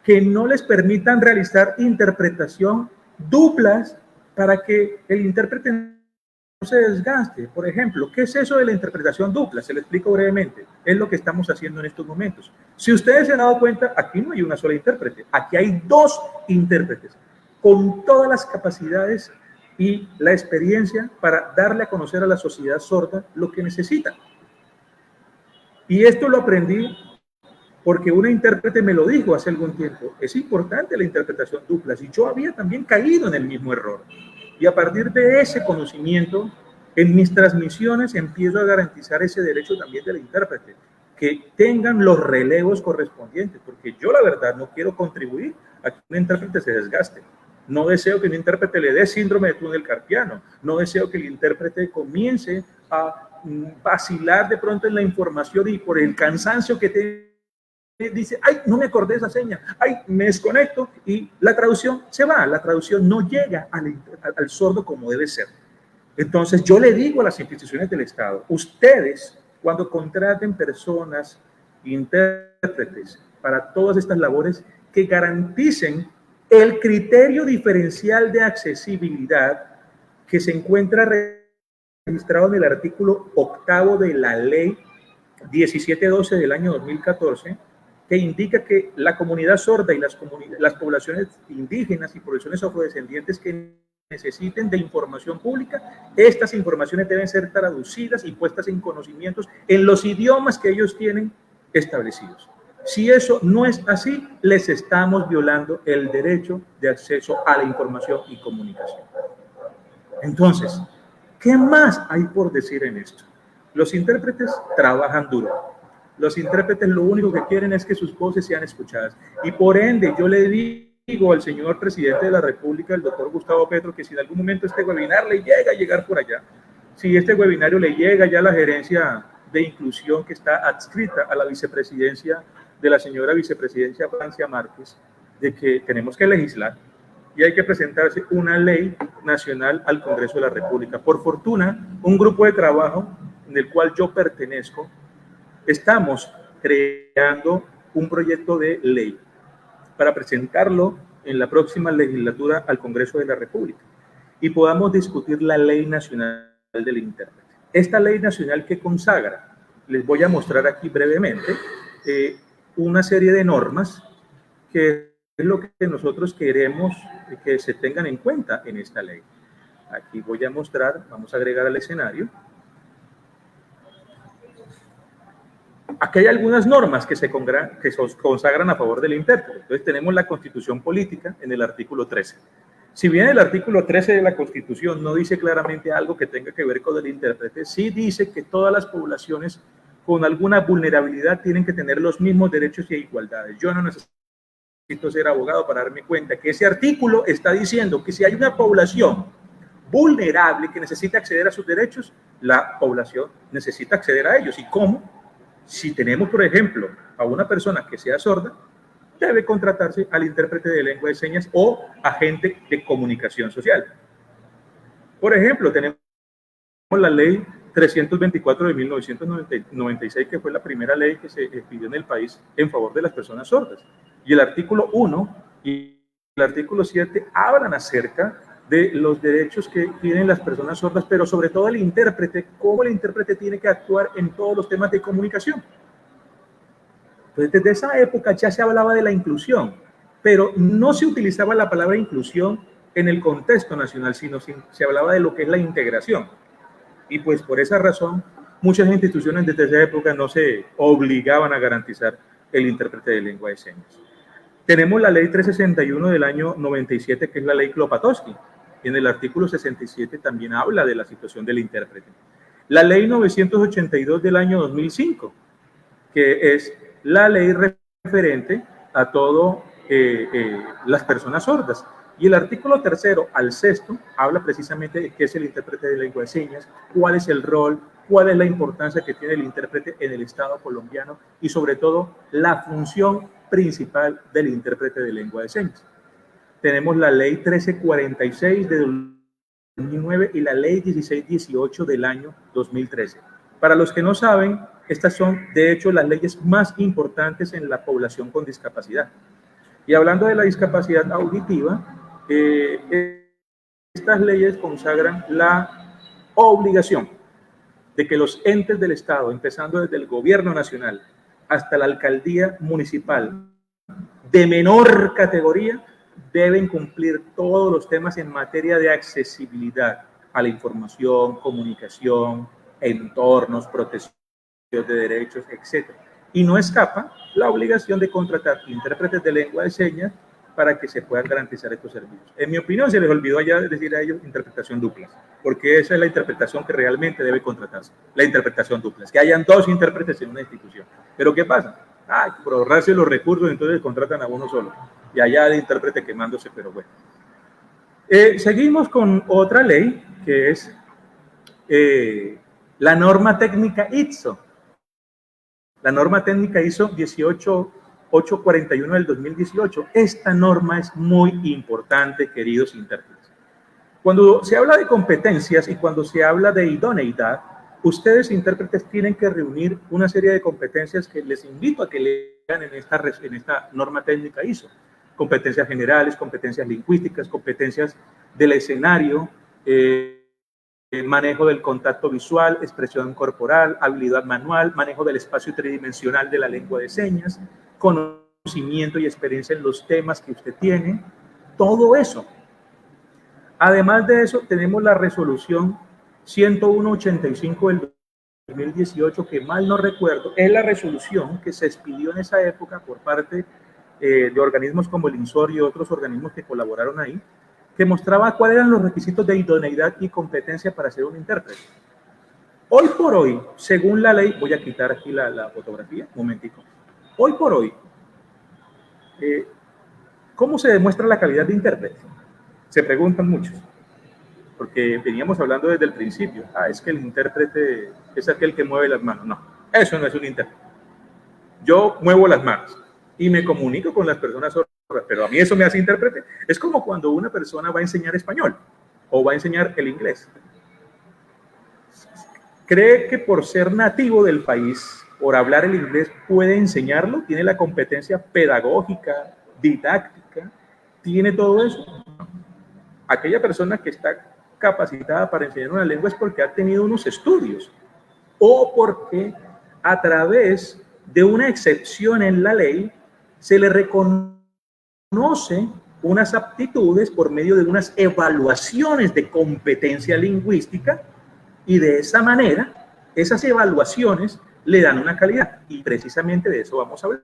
Speaker 1: que no les permitan realizar interpretación duplas para que el intérprete no se desgaste. Por ejemplo, ¿qué es eso de la interpretación dupla? Se lo explico brevemente. Es lo que estamos haciendo en estos momentos. Si ustedes se han dado cuenta, aquí no hay una sola intérprete, aquí hay dos intérpretes con todas las capacidades y la experiencia para darle a conocer a la sociedad sorda lo que necesita. Y esto lo aprendí porque una intérprete me lo dijo hace algún tiempo. Es importante la interpretación dupla, y yo había también caído en el mismo error. Y a partir de ese conocimiento, en mis transmisiones empiezo a garantizar ese derecho también del intérprete, que tengan los relevos correspondientes, porque yo la verdad no quiero contribuir a que un intérprete se desgaste. No deseo que un intérprete le dé síndrome de túnel carpiano, no deseo que el intérprete comience a vacilar de pronto en la información y por el cansancio que dice, ay, no me acordé de esa seña, ay, me desconecto y la traducción se va, la traducción no llega al sordo como debe ser. Entonces yo le digo a las instituciones del Estado, ustedes cuando contraten personas, intérpretes para todas estas labores, que garanticen el criterio diferencial de accesibilidad que se encuentra registrado en el artículo 8º de la ley 1712 del año 2014, que indica que la comunidad sorda y las poblaciones indígenas y poblaciones afrodescendientes que necesiten de información pública, estas informaciones deben ser traducidas y puestas en conocimientos en los idiomas que ellos tienen establecidos. Si eso no es así, les estamos violando el derecho de acceso a la información y comunicación. Entonces, ¿qué más hay por decir en esto? Los intérpretes trabajan duro. Los intérpretes lo único que quieren es que sus voces sean escuchadas. Y por ende, yo le digo al señor presidente de la República, el doctor Gustavo Petro, que si en algún momento este webinar le llega a llegar por allá, si este webinario le llega ya a la gerencia de inclusión que está adscrita a la vicepresidencia de la señora vicepresidencia Francia Márquez, de que tenemos que legislar y hay que presentarse una ley nacional al Congreso de la República. Por fortuna, un grupo de trabajo en el cual yo pertenezco, estamos creando un proyecto de ley para presentarlo en la próxima legislatura al Congreso de la República y podamos discutir la Ley Nacional del Intérprete. Esta Ley Nacional que consagra, les voy a mostrar aquí brevemente, una serie de normas que es lo que nosotros queremos que se tengan en cuenta en esta ley. Aquí voy a mostrar, vamos a agregar al escenario. aquí hay algunas normas que se consagran a favor del intérprete. Entonces tenemos la Constitución Política en el artículo 13. Si bien el artículo 13 de la Constitución no dice claramente algo que tenga que ver con el intérprete, sí dice que todas las poblaciones con alguna vulnerabilidad tienen que tener los mismos derechos y igualdades. Yo no necesito ser abogado para darme cuenta que ese artículo está diciendo que si hay una población vulnerable que necesita acceder a sus derechos, la población necesita acceder a ellos. ¿Y cómo? Si tenemos, por ejemplo, a una persona que sea sorda, debe contratarse al intérprete de lengua de señas o agente de comunicación social. Por ejemplo, tenemos la ley 324 de 1996, que fue la primera ley que se expidió en el país en favor de las personas sordas. Y el artículo 1 y el artículo 7 hablan acerca de los derechos que tienen las personas sordas, pero sobre todo el intérprete, cómo el intérprete tiene que actuar en todos los temas de comunicación. Entonces, desde esa época ya se hablaba de la inclusión, pero no se utilizaba la palabra inclusión en el contexto nacional, sino se hablaba de lo que es la integración. Y pues por esa razón, muchas instituciones desde esa época no se obligaban a garantizar el intérprete de lengua de señas. Tenemos la ley 361 del año 97, que es la ley Klopatowski. Y en el artículo 67 también habla de la situación del intérprete. La ley 982 del año 2005, que es la ley referente a todo las personas sordas. Y el artículo 3 al 6 habla precisamente de qué es el intérprete de lengua de señas, cuál es el rol, cuál es la importancia que tiene el intérprete en el Estado colombiano y sobre todo la función principal del intérprete de lengua de señas. Tenemos la ley 1346 de 2009 y la ley 1618 del año 2013. Para los que no saben, estas son de hecho las leyes más importantes en la población con discapacidad. Y hablando de la discapacidad auditiva, estas leyes consagran la obligación de que los entes del Estado, empezando desde el gobierno nacional hasta la alcaldía municipal de menor categoría, deben cumplir todos los temas en materia de accesibilidad a la información, comunicación, entornos, protección de derechos, etc. Y no escapa la obligación de contratar intérpretes de lengua de señas para que se puedan garantizar estos servicios. En mi opinión, se les olvidó ya decir a ellos interpretación dupla, porque esa es la interpretación que realmente debe contratarse, la interpretación dupla, que hayan dos intérpretes en una institución. Pero ¿qué pasa? Por ahorrarse los recursos, entonces contratan a uno solo, y allá el intérprete quemándose, pero bueno. Seguimos con otra ley, que es la norma técnica ITSO. La norma técnica ISO 18841 del 2018. Esta norma es muy importante, queridos intérpretes. Cuando se habla de competencias y cuando se habla de idoneidad, ustedes, intérpretes, tienen que reunir una serie de competencias que les invito a que lean en esta norma técnica ISO. Competencias generales, competencias lingüísticas, competencias del escenario, manejo del contacto visual, expresión corporal, habilidad manual, manejo del espacio tridimensional de la lengua de señas, conocimiento y experiencia en los temas que usted tiene, todo eso. Además de eso, tenemos la resolución 10185 del 2018, que mal no recuerdo, es la resolución que se expidió en esa época por parte de organismos como el INSOR y otros organismos que colaboraron ahí, que mostraba cuáles eran los requisitos de idoneidad y competencia para ser un intérprete. Hoy por hoy, según la ley, voy a quitar aquí la fotografía, un momentico. Hoy por hoy, ¿cómo se demuestra la calidad de intérprete? Se preguntan muchos, porque veníamos hablando desde el principio. Es que el intérprete es aquel que mueve las manos. No, eso no es un intérprete. Yo muevo las manos y me comunico con las personas sordas, pero a mí eso me hace intérprete. Es como cuando una persona va a enseñar español o va a enseñar el inglés. ¿Cree que por ser nativo del país, por hablar el inglés, puede enseñarlo? ¿Tiene la competencia pedagógica, didáctica? ¿Tiene todo eso? Aquella persona que está capacitada para enseñar una lengua es porque ha tenido unos estudios o porque a través de una excepción en la ley se le reconoce unas aptitudes por medio de unas evaluaciones de competencia lingüística, y de esa manera esas evaluaciones le dan una calidad, y precisamente de eso vamos a hablar.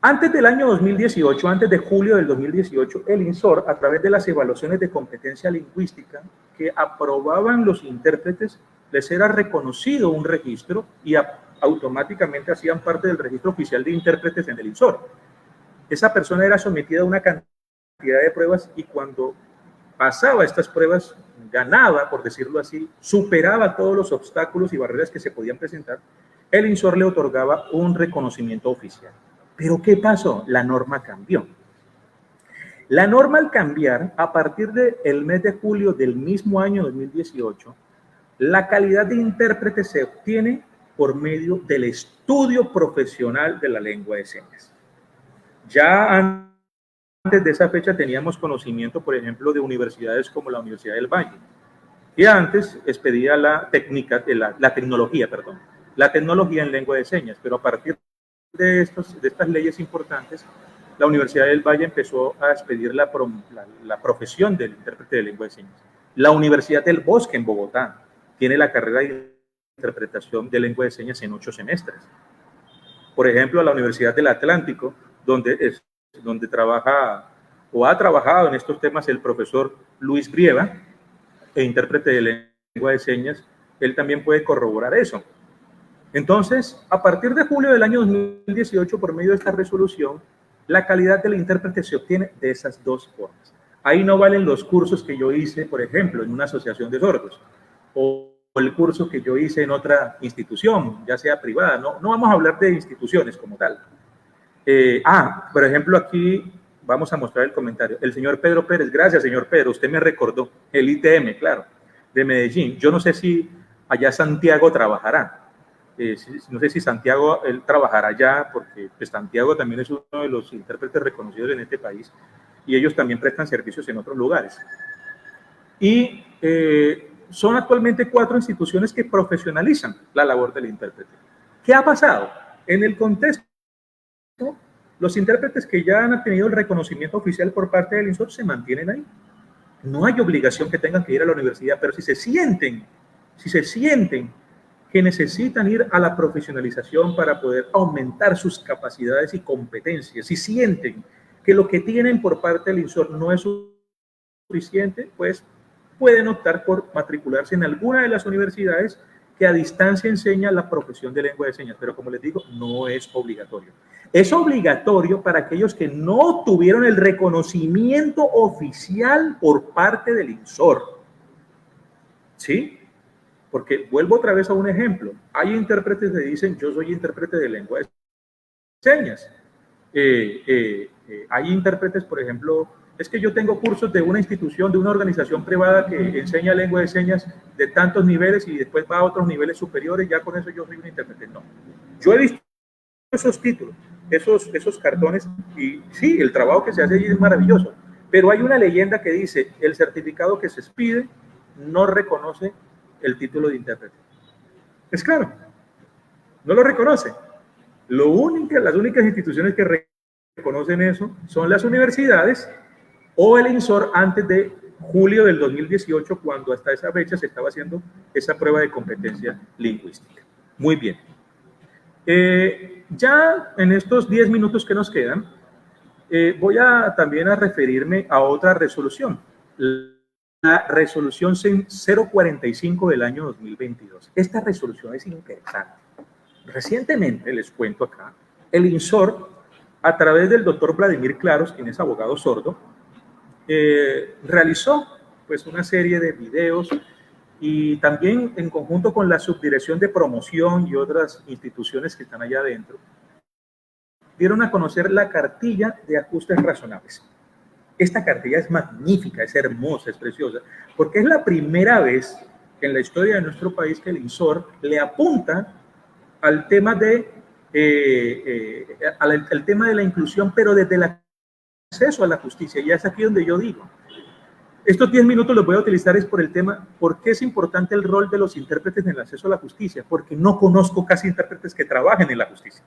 Speaker 1: Antes del año 2018, antes de julio del 2018, el INSOR, a través de las evaluaciones de competencia lingüística que aprobaban los intérpretes, les era reconocido un registro y automáticamente hacían parte del registro oficial de intérpretes en el INSOR. Esa persona era sometida a una cantidad de pruebas y cuando pasaba estas pruebas, ganaba, por decirlo así, superaba todos los obstáculos y barreras que se podían presentar, el INSOR le otorgaba un reconocimiento oficial. Pero ¿qué pasó? La norma cambió. La norma al cambiar, a partir del mes de julio del mismo año 2018, la calidad de intérprete se obtiene por medio del estudio profesional de la lengua de señas. Ya antes de esa fecha teníamos conocimiento, por ejemplo, de universidades como la Universidad del Valle, que antes expedía la tecnología en lengua de señas, pero a partir de estas leyes importantes, la Universidad del Valle empezó a expedir la profesión del intérprete de lengua de señas. La Universidad del Bosque en Bogotá tiene la carrera de interpretación de lengua de señas en 8 semestres. Por ejemplo, la Universidad del Atlántico, donde trabaja o ha trabajado en estos temas el profesor Luis Brieva, intérprete de lengua de señas, él también puede corroborar eso. Entonces, a partir de julio del año 2018, por medio de esta resolución, la calidad del intérprete se obtiene de esas dos formas. Ahí no valen los cursos que yo hice, por ejemplo, en una asociación de sordos, o el curso que yo hice en otra institución, ya sea privada. No vamos a hablar de instituciones como tal. Por ejemplo, aquí vamos a mostrar el comentario. El señor Pedro Pérez, gracias, señor Pedro, usted me recordó el ITM, claro, de Medellín. Yo no sé si allá Santiago trabajará. No sé si Santiago él trabajará allá, porque pues, Santiago también es uno de los intérpretes reconocidos en este país y ellos también prestan servicios en otros lugares. Y son actualmente 4 instituciones que profesionalizan la labor del intérprete. ¿Qué ha pasado? En el contexto, los intérpretes que ya han tenido el reconocimiento oficial por parte del INSOR se mantienen ahí. No hay obligación que tengan que ir a la universidad, pero si se sienten que necesitan ir a la profesionalización para poder aumentar sus capacidades y competencias, si sienten que lo que tienen por parte del INSOR no es suficiente, pues pueden optar por matricularse en alguna de las universidades que a distancia enseña la profesión de lengua de señas, pero como les digo, no es obligatorio. Es obligatorio para aquellos que no tuvieron el reconocimiento oficial por parte del INSOR. ¿Sí? Porque vuelvo otra vez a un ejemplo. Hay intérpretes que dicen, yo soy intérprete de lengua de señas. Hay intérpretes, por ejemplo, es que yo tengo cursos de una institución, de una organización privada que enseña lengua de señas de tantos niveles y después va a otros niveles superiores, ya con eso yo soy un intérprete. No. Yo he visto esos títulos, esos cartones, y sí, el trabajo que se hace allí es maravilloso, pero hay una leyenda que dice, el certificado que se expide no reconoce el título de intérprete. Es claro, no lo reconoce. Las únicas instituciones que reconocen eso son las universidades o el INSOR antes de julio del 2018, cuando hasta esa fecha se estaba haciendo esa prueba de competencia lingüística. Muy bien. Ya en estos 10 minutos que nos quedan, voy también a referirme a otra resolución, la resolución 045 del año 2022. Esta resolución es interesante. Recientemente, les cuento acá, el INSOR, a través del doctor Vladimir Claros, quien es abogado sordo, realizó pues una serie de videos y también en conjunto con la Subdirección de Promoción y otras instituciones que están allá adentro, dieron a conocer la cartilla de ajustes razonables. Esta cartilla es magnífica, es hermosa, es preciosa, porque es la primera vez en la historia de nuestro país que el INSOR le apunta al tema al tema de la inclusión, pero desde el acceso a la justicia. Y es aquí donde yo digo, estos 10 minutos los voy a utilizar es por el tema, ¿por qué es importante el rol de los intérpretes en el acceso a la justicia? Porque no conozco casi intérpretes que trabajen en la justicia.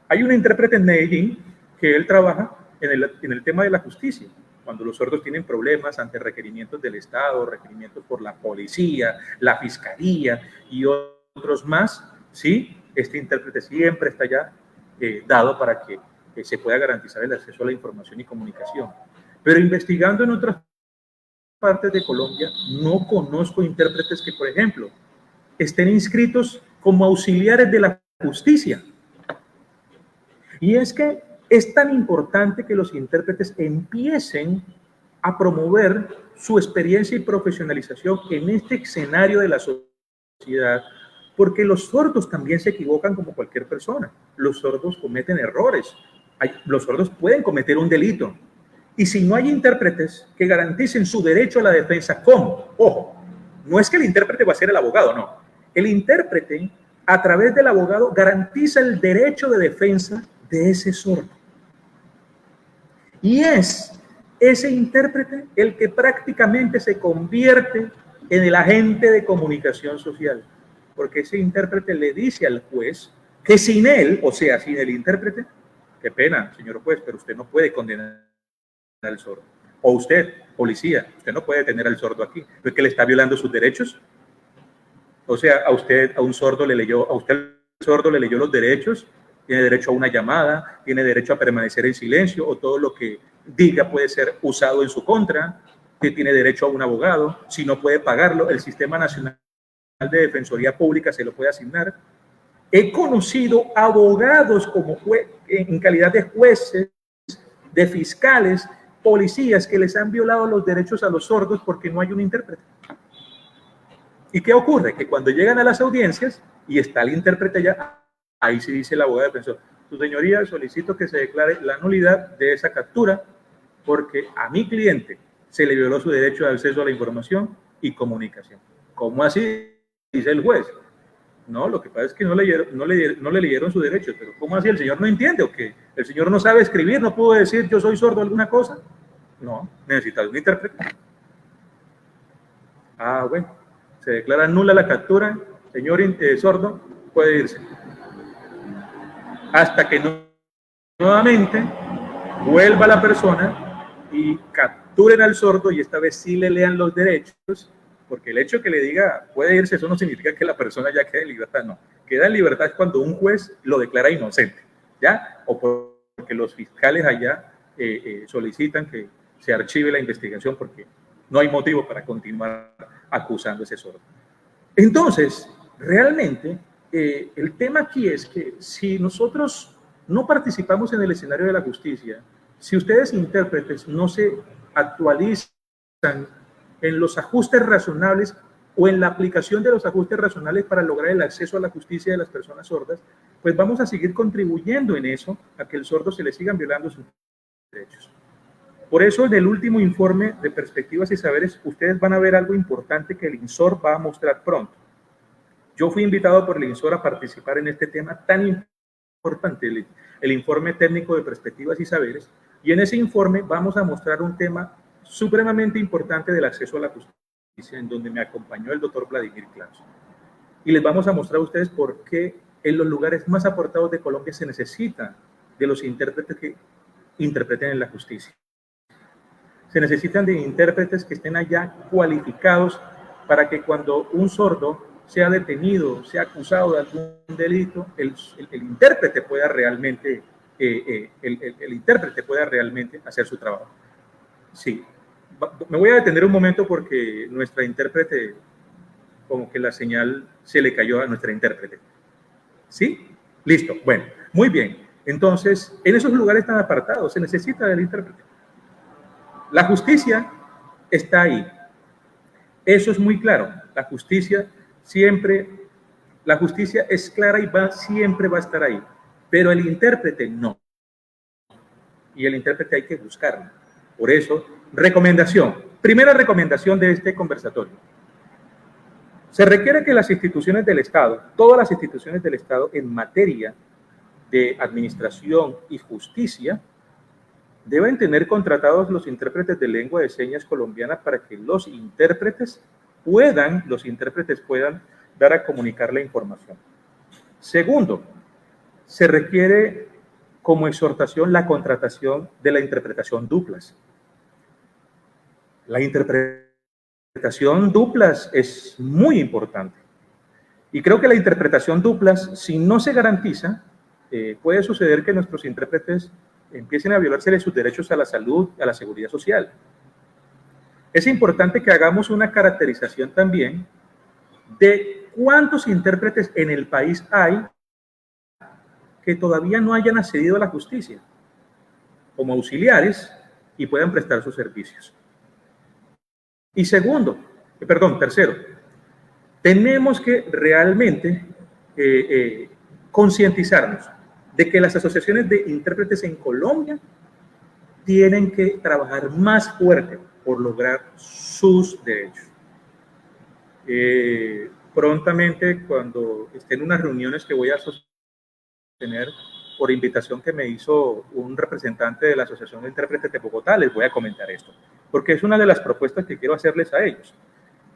Speaker 1: Hay un intérprete en Medellín que él trabaja en el tema de la justicia, cuando los sordos tienen problemas ante requerimientos del Estado, requerimientos por la policía, la fiscalía y otros más, sí, este intérprete siempre está ya dado para que se pueda garantizar el acceso a la información y comunicación. Pero investigando en otras partes de Colombia, no conozco intérpretes que, por ejemplo, estén inscritos como auxiliares de la justicia. Y es que es tan importante que los intérpretes empiecen a promover su experiencia y profesionalización en este escenario de la sociedad, porque los sordos también se equivocan como cualquier persona. Los sordos cometen errores. Los sordos pueden cometer un delito. Y si no hay intérpretes que garanticen su derecho a la defensa, ¿cómo? Ojo, no es que el intérprete va a ser el abogado, no. El intérprete, a través del abogado, garantiza el derecho de defensa de ese sordo. Y es ese intérprete el que prácticamente se convierte en el agente de comunicación social, porque ese intérprete le dice al juez que sin él, o sea, sin el intérprete, qué pena, señor juez, pero usted no puede condenar al sordo. O usted, policía, usted no puede tener al sordo aquí, ¿no es que le está violando sus derechos? O sea, a usted el sordo le leyó los derechos, tiene derecho a una llamada, tiene derecho a permanecer en silencio, o todo lo que diga puede ser usado en su contra, que tiene derecho a un abogado, si no puede pagarlo, el Sistema Nacional de Defensoría Pública se lo puede asignar. He conocido abogados como en calidad de jueces, de fiscales, policías que les han violado los derechos a los sordos porque no hay un intérprete. ¿Y qué ocurre? Que cuando llegan a las audiencias y está el intérprete allá, ahí sí dice el abogado defensor: su señoría, solicito que se declare la nulidad de esa captura porque a mi cliente se le violó su derecho de acceso a la información y comunicación. ¿Cómo así? Dice el juez. No, lo que pasa es que no le leyeron su derecho. Pero ¿cómo así? ¿El señor no entiende o qué? ¿El señor no sabe escribir? ¿No pudo decir yo soy sordo alguna cosa? No, necesita un intérprete. Ah, bueno. Se declara nula la captura, señor sordo, puede irse. Hasta que nuevamente vuelva la persona y capturen al sordo y esta vez sí le lean los derechos, porque el hecho que le diga puede irse, eso no significa que la persona ya quede en libertad, no. Queda en libertad cuando un juez lo declara inocente, ¿ya? O porque los fiscales allá solicitan que se archive la investigación porque no hay motivo para continuar acusando a ese sordo. Entonces, realmente, el tema aquí es que si nosotros no participamos en el escenario de la justicia, si ustedes intérpretes no se actualizan en los ajustes razonables o en la aplicación de los ajustes razonables para lograr el acceso a la justicia de las personas sordas, pues vamos a seguir contribuyendo en eso, a que el sordo se le sigan violando sus derechos. Por eso, en el último informe de Perspectivas y Saberes, ustedes van a ver algo importante que el INSOR va a mostrar pronto. Yo fui invitado por el INSOR a participar en este tema tan importante, el informe técnico de Perspectivas y Saberes, y en ese informe vamos a mostrar un tema supremamente importante del acceso a la justicia, en donde me acompañó el doctor Vladimir Klaus. Y les vamos a mostrar a ustedes por qué en los lugares más apartados de Colombia se necesita de los intérpretes que interpreten en la justicia. Se necesitan de intérpretes que estén allá cualificados para que cuando un sordo sea detenido, sea acusado de algún delito, el intérprete pueda realmente, el intérprete pueda realmente hacer su trabajo. Sí, me voy a detener un momento porque nuestra intérprete, como que la señal se le cayó a nuestra intérprete. ¿Sí? Listo, bueno, muy bien. Entonces, en esos lugares tan apartados se necesita del intérprete. La justicia está ahí. Eso es muy claro. La justicia es clara y siempre va a estar ahí. Pero el intérprete no. Y el intérprete hay que buscarlo. Por eso, primera recomendación de este conversatorio. Se requiere que las instituciones del Estado, todas las instituciones del Estado en materia de administración y justicia, deben tener contratados los intérpretes de lengua de señas colombiana para que los intérpretes puedan dar a comunicar la información. Segundo, se requiere como exhortación la contratación de la interpretación duplas. La interpretación duplas es muy importante. Y creo que la interpretación duplas, si no se garantiza, puede suceder que nuestros intérpretes empiecen a violarse sus derechos a la salud, a la seguridad social. Es importante que hagamos una caracterización también de cuántos intérpretes en el país hay que todavía no hayan accedido a la justicia como auxiliares y puedan prestar sus servicios. Y tercero, tenemos que realmente concientizarnos de que las asociaciones de intérpretes en Colombia tienen que trabajar más fuerte por lograr sus derechos. Prontamente, cuando esté en unas reuniones que voy a sostener por invitación que me hizo un representante de la Asociación de Intérpretes de Bogotá, les voy a comentar esto, porque es una de las propuestas que quiero hacerles a ellos,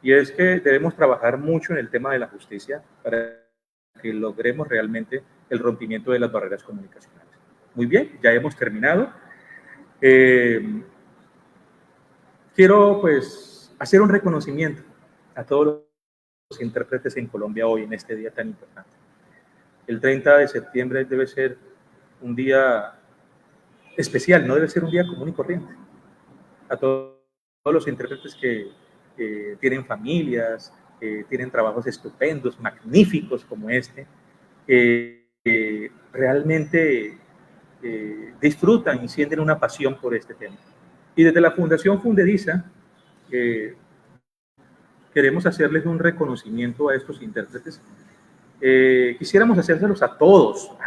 Speaker 1: y es que debemos trabajar mucho en el tema de la justicia para que logremos realmente el rompimiento de las barreras comunicacionales. Muy bien, ya hemos terminado. Quiero pues hacer un reconocimiento a todos los intérpretes en Colombia hoy, en este día tan importante. El 30 de septiembre debe ser un día especial, no debe ser un día común y corriente. A todos los intérpretes que tienen familias, tienen trabajos estupendos, magníficos como este, realmente disfrutan y sienten una pasión por este tema. Y desde la Fundación Fundediza queremos hacerles un reconocimiento a estos intérpretes. Quisiéramos hacérselos a todos,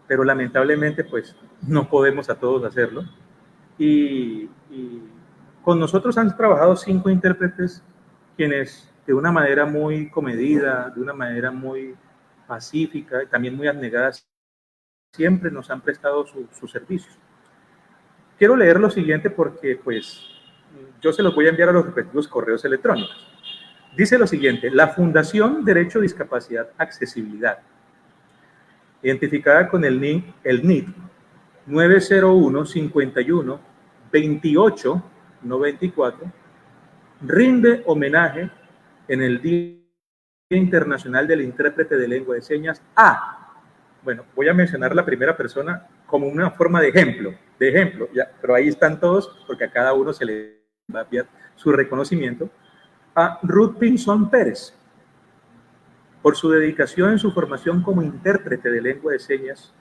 Speaker 1: pero lamentablemente pues no podemos a todos hacerlo. Y con nosotros han trabajado 5 intérpretes quienes de una manera muy comedida, de una manera muy pacífica y también muy abnegada siempre nos han prestado sus servicios. Quiero leer lo siguiente porque pues yo se los voy a enviar a los respectivos correos electrónicos. Dice lo siguiente: la Fundación Derecho, Discapacidad, Accesibilidad, identificada con el NID 901 51 28 94, rinde homenaje en el Día Internacional del Intérprete de Lengua de Señas a, bueno, voy a mencionar la primera persona como una forma de ejemplo, ya, pero ahí están todos porque a cada uno se le va a enviar su reconocimiento, a Ruth Pinzón Pérez, por su dedicación en su formación como intérprete de lengua de señas,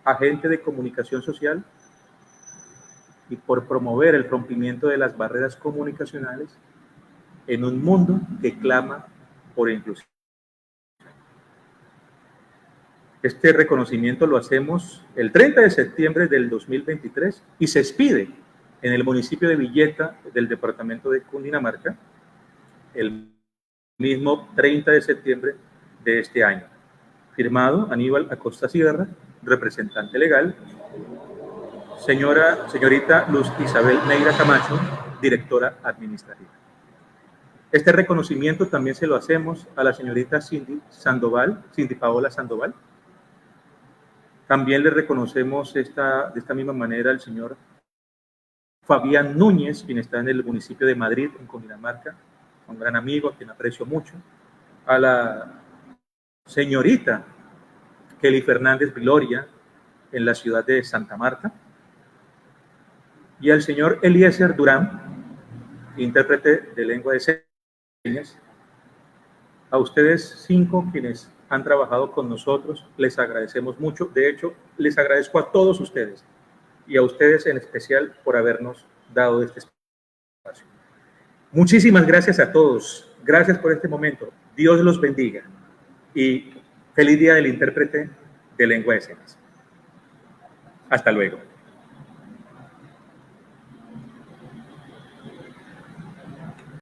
Speaker 1: agente de comunicación social, y por promover el rompimiento de las barreras comunicacionales en un mundo que clama por inclusión. Este reconocimiento lo hacemos el 30 de septiembre del 2023 y se expide en el municipio de Villeta del departamento de Cundinamarca el mismo 30 de septiembre de este año. Firmado Aníbal Acosta Sierra, representante legal, señorita Luz Isabel Neira Camacho, directora administrativa. Este reconocimiento también se lo hacemos a la señorita Cindy Paola Sandoval. También le reconocemos de esta misma manera al señor Fabián Núñez, quien está en el municipio de Madrid, en Cundinamarca, un gran amigo a quien aprecio mucho. A la señorita Kelly Fernández Viloria, en la ciudad de Santa Marta. Y al señor Eliezer Durán, intérprete de lengua de señas. A ustedes 5 quienes han trabajado con nosotros, les agradecemos mucho. De hecho, les agradezco a todos ustedes y a ustedes en especial por habernos dado este espacio. Muchísimas gracias a todos. Gracias por este momento. Dios los bendiga y feliz Día del Intérprete de Lengua de Señas. Hasta luego.